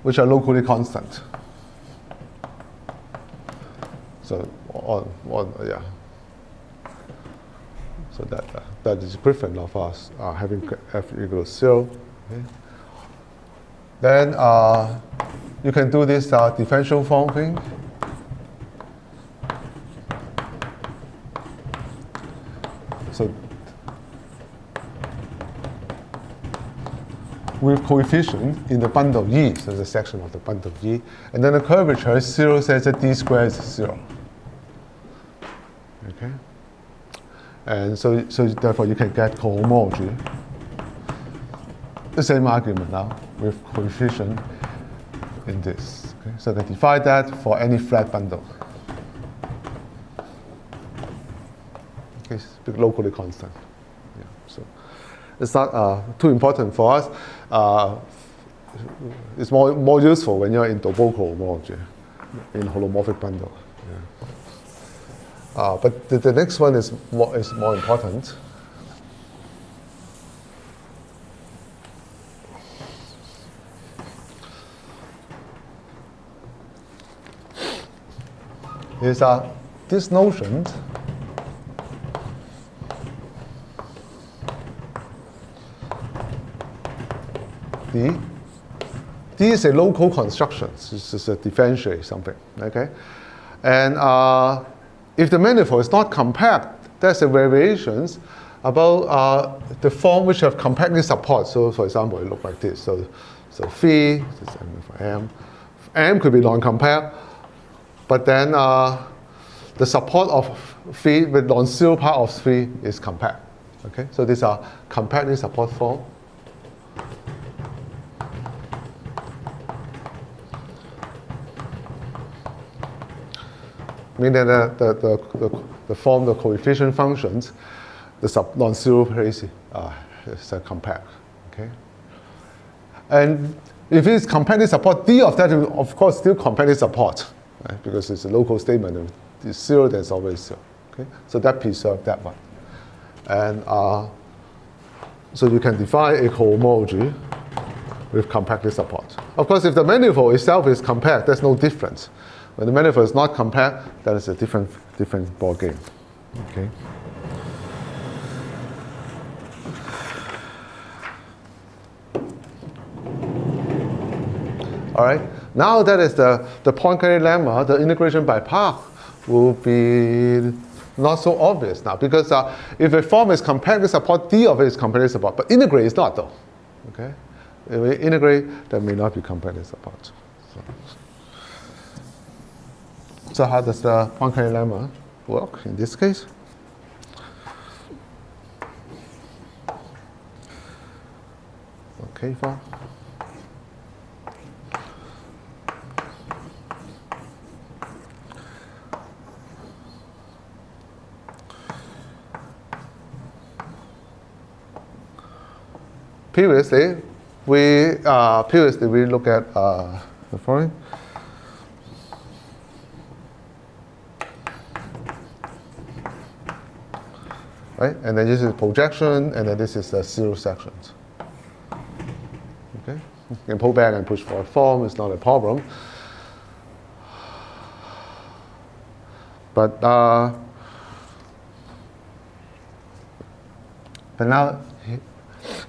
which are locally constant. So, yeah. So that is equivalent of us having f equals 0. Okay. Then you can do this differential form thing. So with coefficient in the bundle E, so the section of the bundle E, and then the curvature is 0 such that d squared is 0. Okay. And so therefore you can get cohomology. The same argument now with coefficient in this. Okay? So they divide that for any flat bundle. Okay, it's locally constant. Yeah, so it's not too important for us. It's more useful when you're in double cohomology, in holomorphic bundle. Yeah. But the next one is more important. Is this notion D is a local construction. This is a differentiate something. Okay, and if the manifold is not compact, there's a variations about the form which have compactness support. So, for example, it looks like this. So phi, this is for M. M could be non-compact, but then the support of phi with non-zero part of phi is compact. Okay, so these are compactness support form. Meaning that the form, the coefficient functions, the non-zero place is compact. Okay, and if it's compactness support, D of that is of course still compactness support, right? Because it's a local statement. If it's 0, then it's always 0. Okay, so that preserves that one, and so you can define a cohomology with compactness support. Of course, if the manifold itself is compact, there's no difference. When the manifold is not compact, that is a different ball game. Okay. All right. Now that is the Poincare lemma. The integration by part will be not so obvious now, because if a form is compactness support, D of it is compactness support, but integrate is not though. Okay. If we integrate, that may not be compactness support. So how does the Poincare lemma work in this case? Okay, fine. Previously, we look at the following. right? And then this is projection, and then this is the zero sections. Okay, you can pull back and push forward form. It's not a problem. But now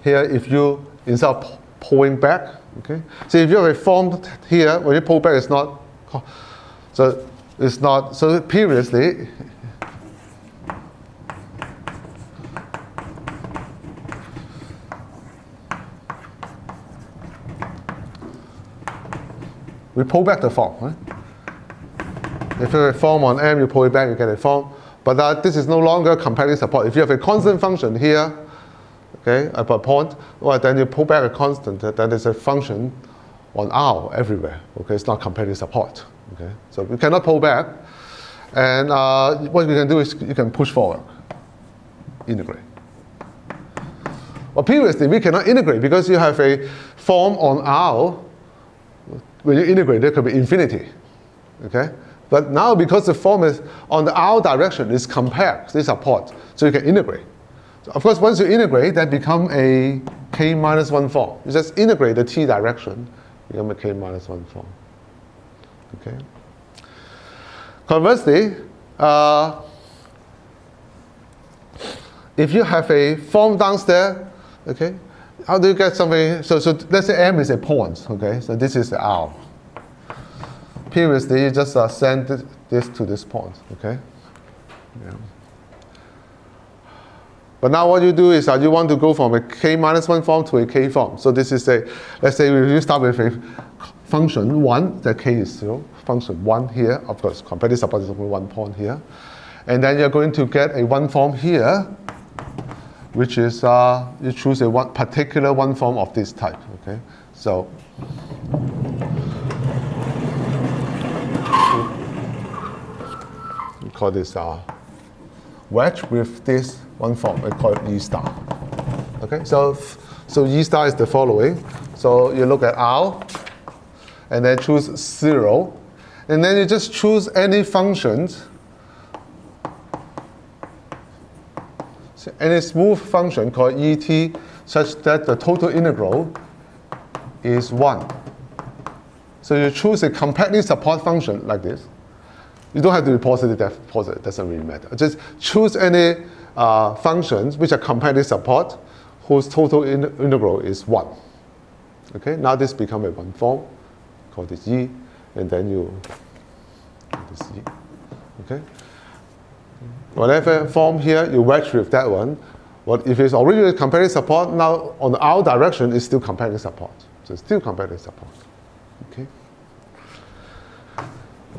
here, if you instead of pulling back, okay, so if you have a form here, when you pull back, it's not. So it's not. So previously, we pull back the form. Right? If you have a form on M, you pull it back, you get a form. But this is no longer compactly support. If you have a constant function here, okay, at a point, well, then you pull back a constant. Then there's a function on R everywhere. Okay, it's not compactly support. Okay, so you cannot pull back. And what you can do is you can push forward, integrate. Well, previously we cannot integrate because you have a form on R. When you integrate, there could be infinity. Okay. But now, because the form is on the R direction, is compactly support, so you can integrate. So of course, once you integrate, that become a k-1 form. You just integrate the t direction, become a k-1 form. Okay. Conversely, if you have a form downstairs, okay, how do you get something? So let's say M is a point. Okay, so this is the R. Previously, you just send this to this point, okay? Yeah. But now what you do is you want to go from a k-1 form to a k form. So this is let's say you start with a function 1, that k is 0. Function 1 here, of course, compactly support is only 1 point here. And then you're going to get a 1 form here, which is, you choose a particular 1 form of this type, okay? So, we call this wedge with this 1 form. We call it E star. Okay, so E star is the following. So you look at R, and then choose 0, and then you just choose any functions, any smooth function called ET, such that the total integral is 1. So you choose a compactly support function like this. You don't have to be positive, it doesn't really matter. Just choose any functions which are compactly support, whose total integral is 1. Okay, now this becomes a 1 form, called this E, and then you this E. Okay. Whatever form here, you wedge with that one. But if it's already compactly support, now on the R direction, it's still compactly support. So it's still compactly support. Okay.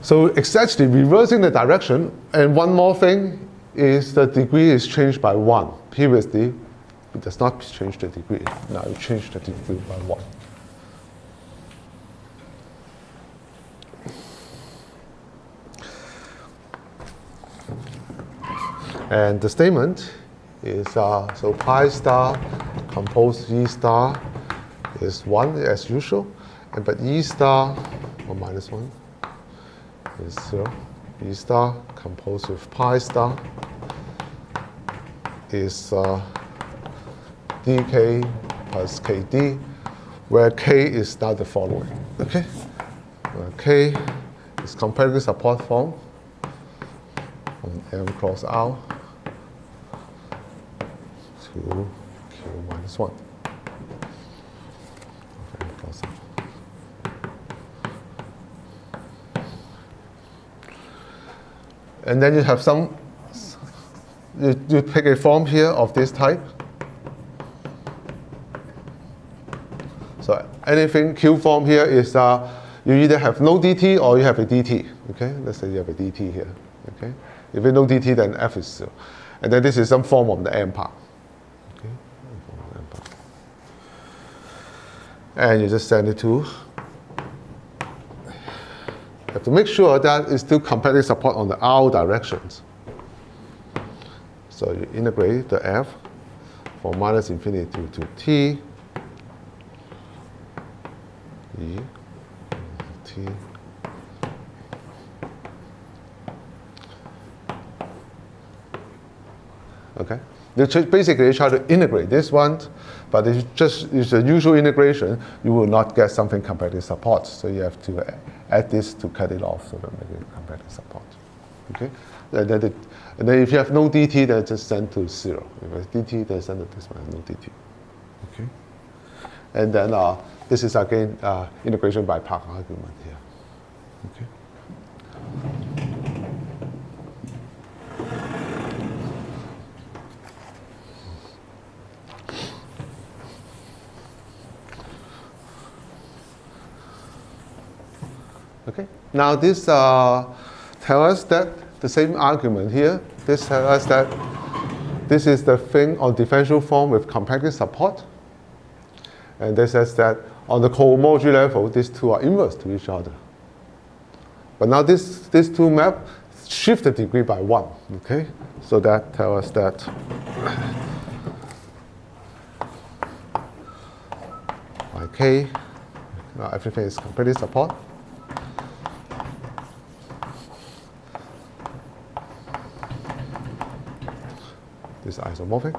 So it's actually reversing the direction. And one more thing is the degree is changed by 1. Previously, it does not change the degree. Now you change the degree by 1. And the statement is, so pi star composed E star is 1 as usual, but E star, or minus 1, is 0. E star composed with pi star is dk plus kd, where k is now the following. Okay, where k is compactly support form on M cross R to Q minus 1. And then you have some, you pick a form here of this type. So anything Q form here is, you either have no dt or you have a dt. Okay, let's say you have a dt here. Okay, if you have no dt, then f is 0. And then this is some form of the M part. Okay, and you just send it to. You have to make sure that it's still compactly support on the R directions. So you integrate the f from minus infinity to t, e, t. Okay, They basically try to integrate this one, but it's a usual integration. You will not get something compactly support. So you have to add this to cut it off so that make it compactly support. Okay? And then if you have no dt, then just send to 0. If it's dt, then send to this one, no dt. Okay? And then this is again integration by part argument here. Okay? Okay. Now this tells us that the same argument here. This tells us that this is the thing on differential form with compactly support, and this says that on the cohomology level, these two are inverse to each other. But now these two map shift the degree by 1. Okay, so that tells us that by k, now everything is compactly support. This is isomorphic.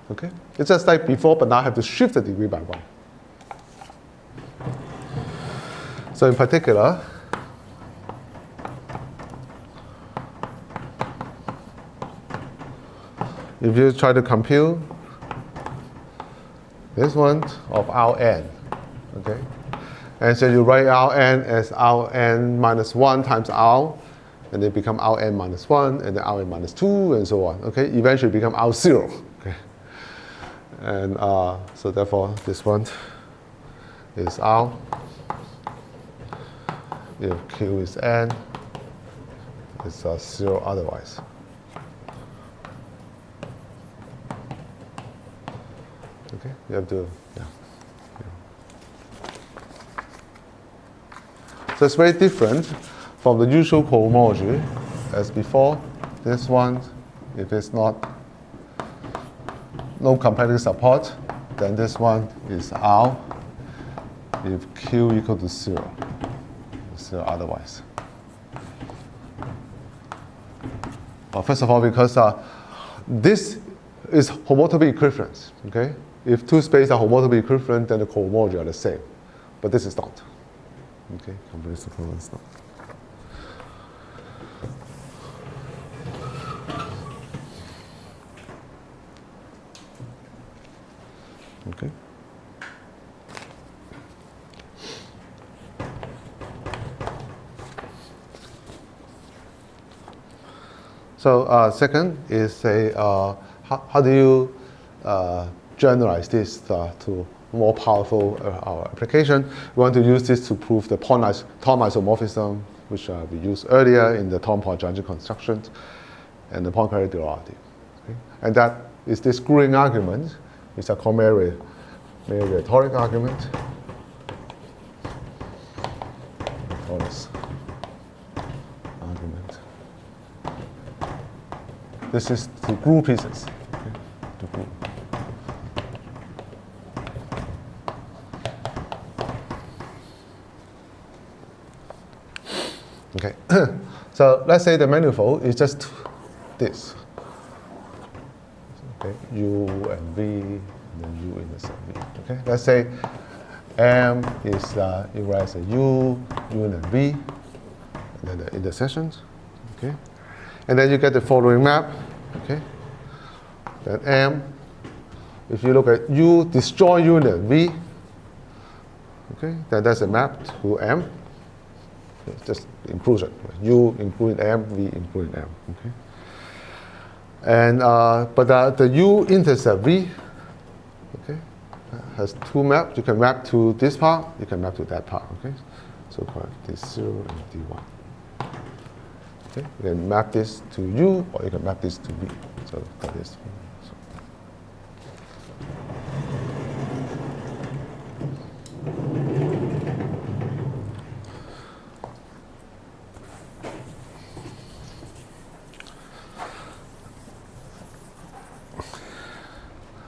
Okay, it's just like before, but now I have to shift the degree by 1. So in particular, if you try to compute this one of Rn, okay, and so you write Rn as Rn minus 1 times R, and they become Rn minus 1, and then Rn minus 2, and so on. Okay, eventually become R0. Okay, and so therefore this one is R. If Q is N, it's 0 otherwise. Okay, you have to, yeah. So it's very different from the usual cohomology as before. This one, if it's not no compactly support, then this one is R if Q equal to 0. 0 otherwise. Well, first of all, because this is homotopy equivalent. Okay, if two spaces are homotopy equivalent, then the cohomology are the same. But this is not. Okay, completely support is not. Okay. So second is say how do you generalize this to more powerful application? We want to use this to prove the Tom isomorphism, which we used earlier in the Tom Poincare construction and the Poincare derivative. Okay? And that is this screwing argument. It's a rhetoric argument. This is to glue pieces. Okay? To glue. Okay. So let's say the manifold is just this. Okay, U and V, and then U intercept V. Okay, let's say M is you write as a U, and V, and then the intersections. Okay, and then you get the following map. Okay, then M. If you look at U destroy unit V. Okay, then that's a map to M. It's just inclusion. U including M, V including M. Okay. And but the U intercept V, okay, has two maps. You can map to this part. You can map to that part. Okay, so called D0 and D1. Okay, you can map this to U, or you can map this to V. So that is.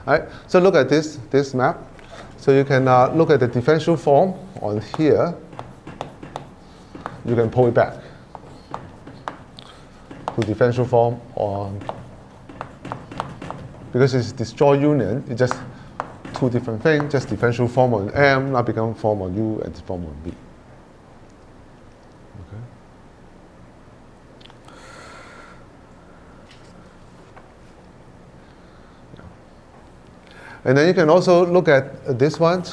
All right, so look at this map. So you can look at the differential form on here. You can pull it back to differential form on, because it's disjoint union, it's just two different things, just differential form on M, now become form on U and form on V. Okay. And then you can also look at this one.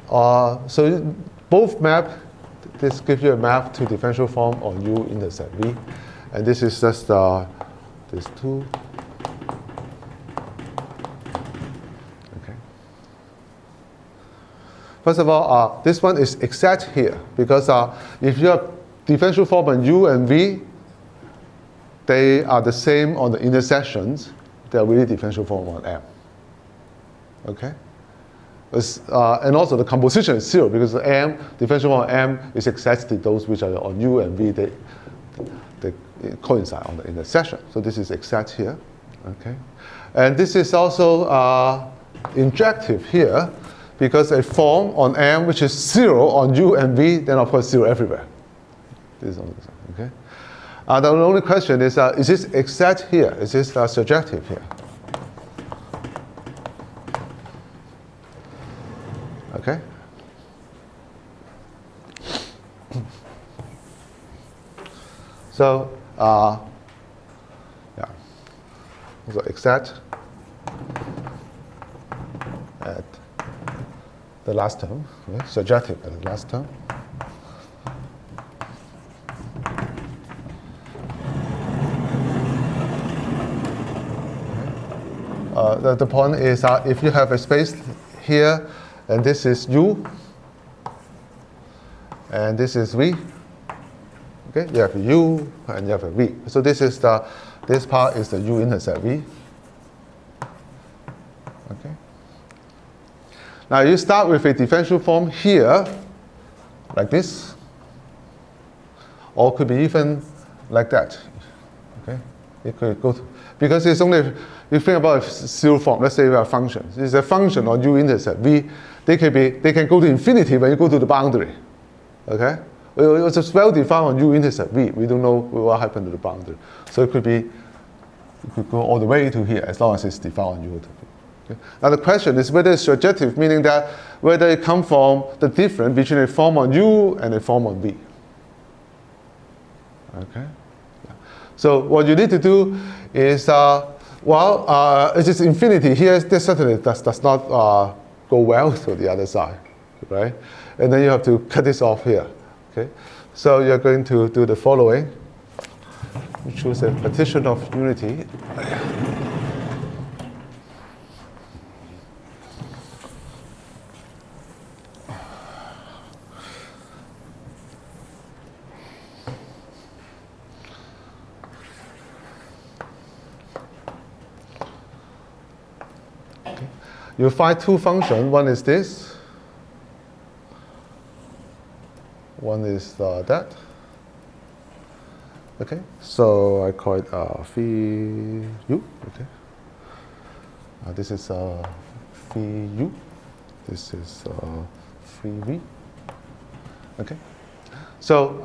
So both map, this gives you a map to differential form on U intercept V. And this is just these two. Okay. First of all, this one is exact here, because if you have differential form on U and V, they are the same on the intersections. They are really differential form on M. Okay? And also the composition is 0, because the M, differential form on M is exactly those which are on U and V, they coincide on the intersection. So this is exact here. Okay? And this is also injective here, because a form on M which is 0 on U and V, then of course 0 everywhere. This is only, okay? The only question is this exact here? Is this surjective here? Okay? So, yeah. So exact at the last term, okay? Surjective at the last term. Okay. The point is if you have a space here, and this is U, and this is V. Okay, you have U and you have a V. So this part is the U intercept V. Okay. Now you start with a differential form here, like this, or it could be even like that. Okay, it could go to, because it's only, you think about a zero form. Let's say we have functions. It's a function on U intercept V. They can go to infinity when you go to the boundary. Okay? It's just well defined on U intercept V. We don't know what happened to the boundary. So it could go all the way to here as long as it's defined on U intercept V. Okay? Now the question is whether it's surjective, meaning that whether it comes from the difference between a form on U and a form on V. Okay? So what you need to do is, it's just infinity here. This certainly does not go well to the other side, right? And then you have to cut this off here. Okay, so you're going to do the following. We choose a partition of unity. Okay. You find two functions. One is this. One is that. Okay, so I call it phi u. Okay, this is phi u. This is phi v. Okay, so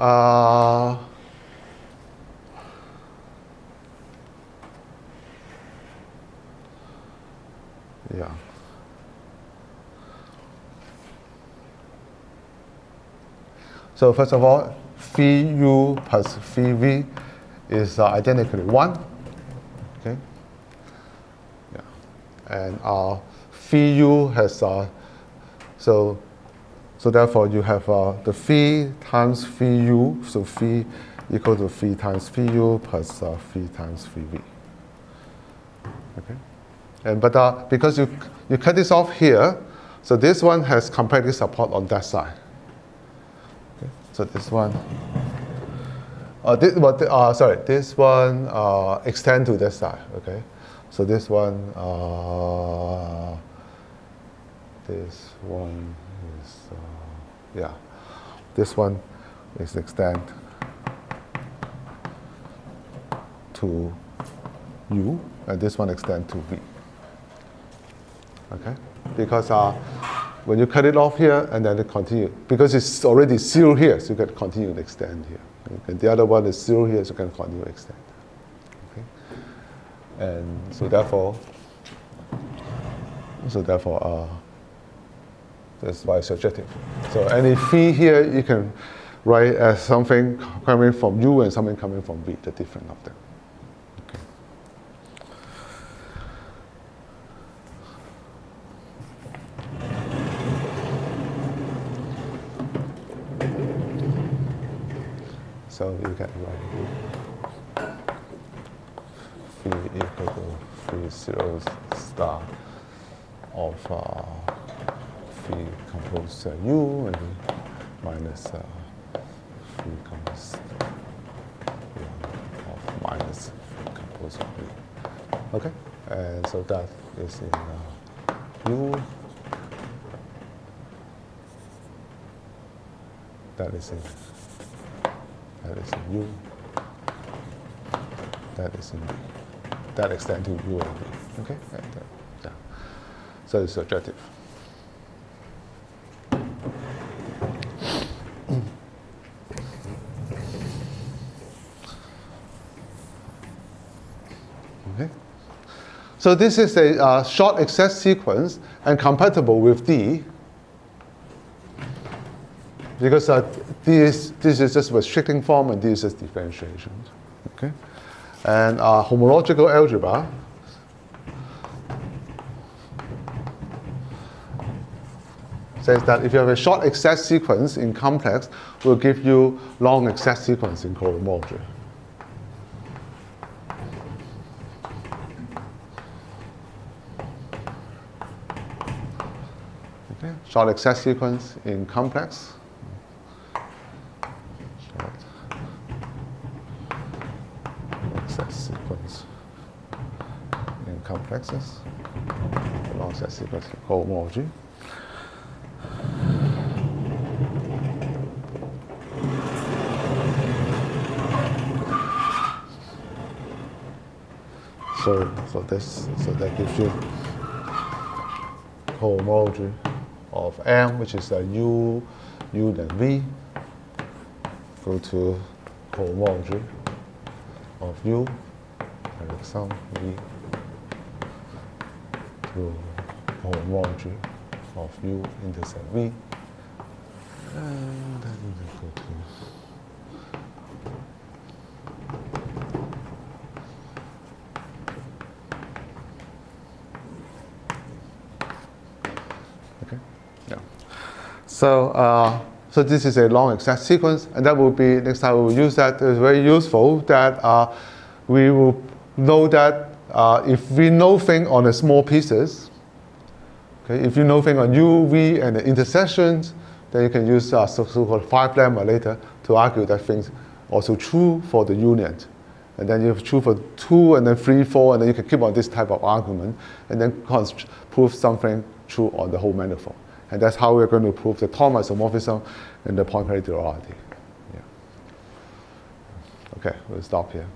yeah. So first of all, phi u plus phi v is identically 1. Okay. Yeah. And phi u has so therefore you have the phi times phi u, so phi equal to phi times phi u plus phi times phi v. Okay. And but because you cut this off here, so this one has compacted support on that side. So this one, this one extend to this side. Okay, so this one is yeah, this one is extend to U, and this one extend to V. Okay, because when you cut it off here and then it continue, because it's already 0 here, so you can continue and extend here. And the other one is 0 here, so you can continue and extend. Okay? And so therefore, that's why it's surjective. So any phi here, you can write as something coming from U and something coming from V, the difference of them. Okay. So you can write phi equal to phi 0 star of phi compose U and minus phi compose of minus phi compose of V. Okay, and so that is in U. That is in U. That is in V. That extends to U and V. Okay, and, yeah. So it's surjective. Okay. So this is a short excess sequence and compatible with D, because this is just restricting form and this is differentiation. Okay, and homological algebra says that if you have a short excess sequence in complex, will give you long excess sequence in cohomology. Okay, short excess sequence in complex. Short excess sequence in complexes. Long excess sequence in cohomology. So that gives you cohomology of M, which is U then V, go to cohomology of U, and some V, to cohomology of U intersect V, and then we go to So this is a long excess sequence, and that will be, next time we will use that. It's very useful that we will know that if we know things on the small pieces, okay, if you know things on U, V, and the intersections, then you can use so-called 5 lemma later to argue that things also true for the union. And then you have true for 2, and then 3, 4, and then you can keep on this type of argument, and then prove something true on the whole manifold. And that's how we're going to prove the Thomas isomorphism and the Poincare duality. Yeah. Okay, we'll stop here.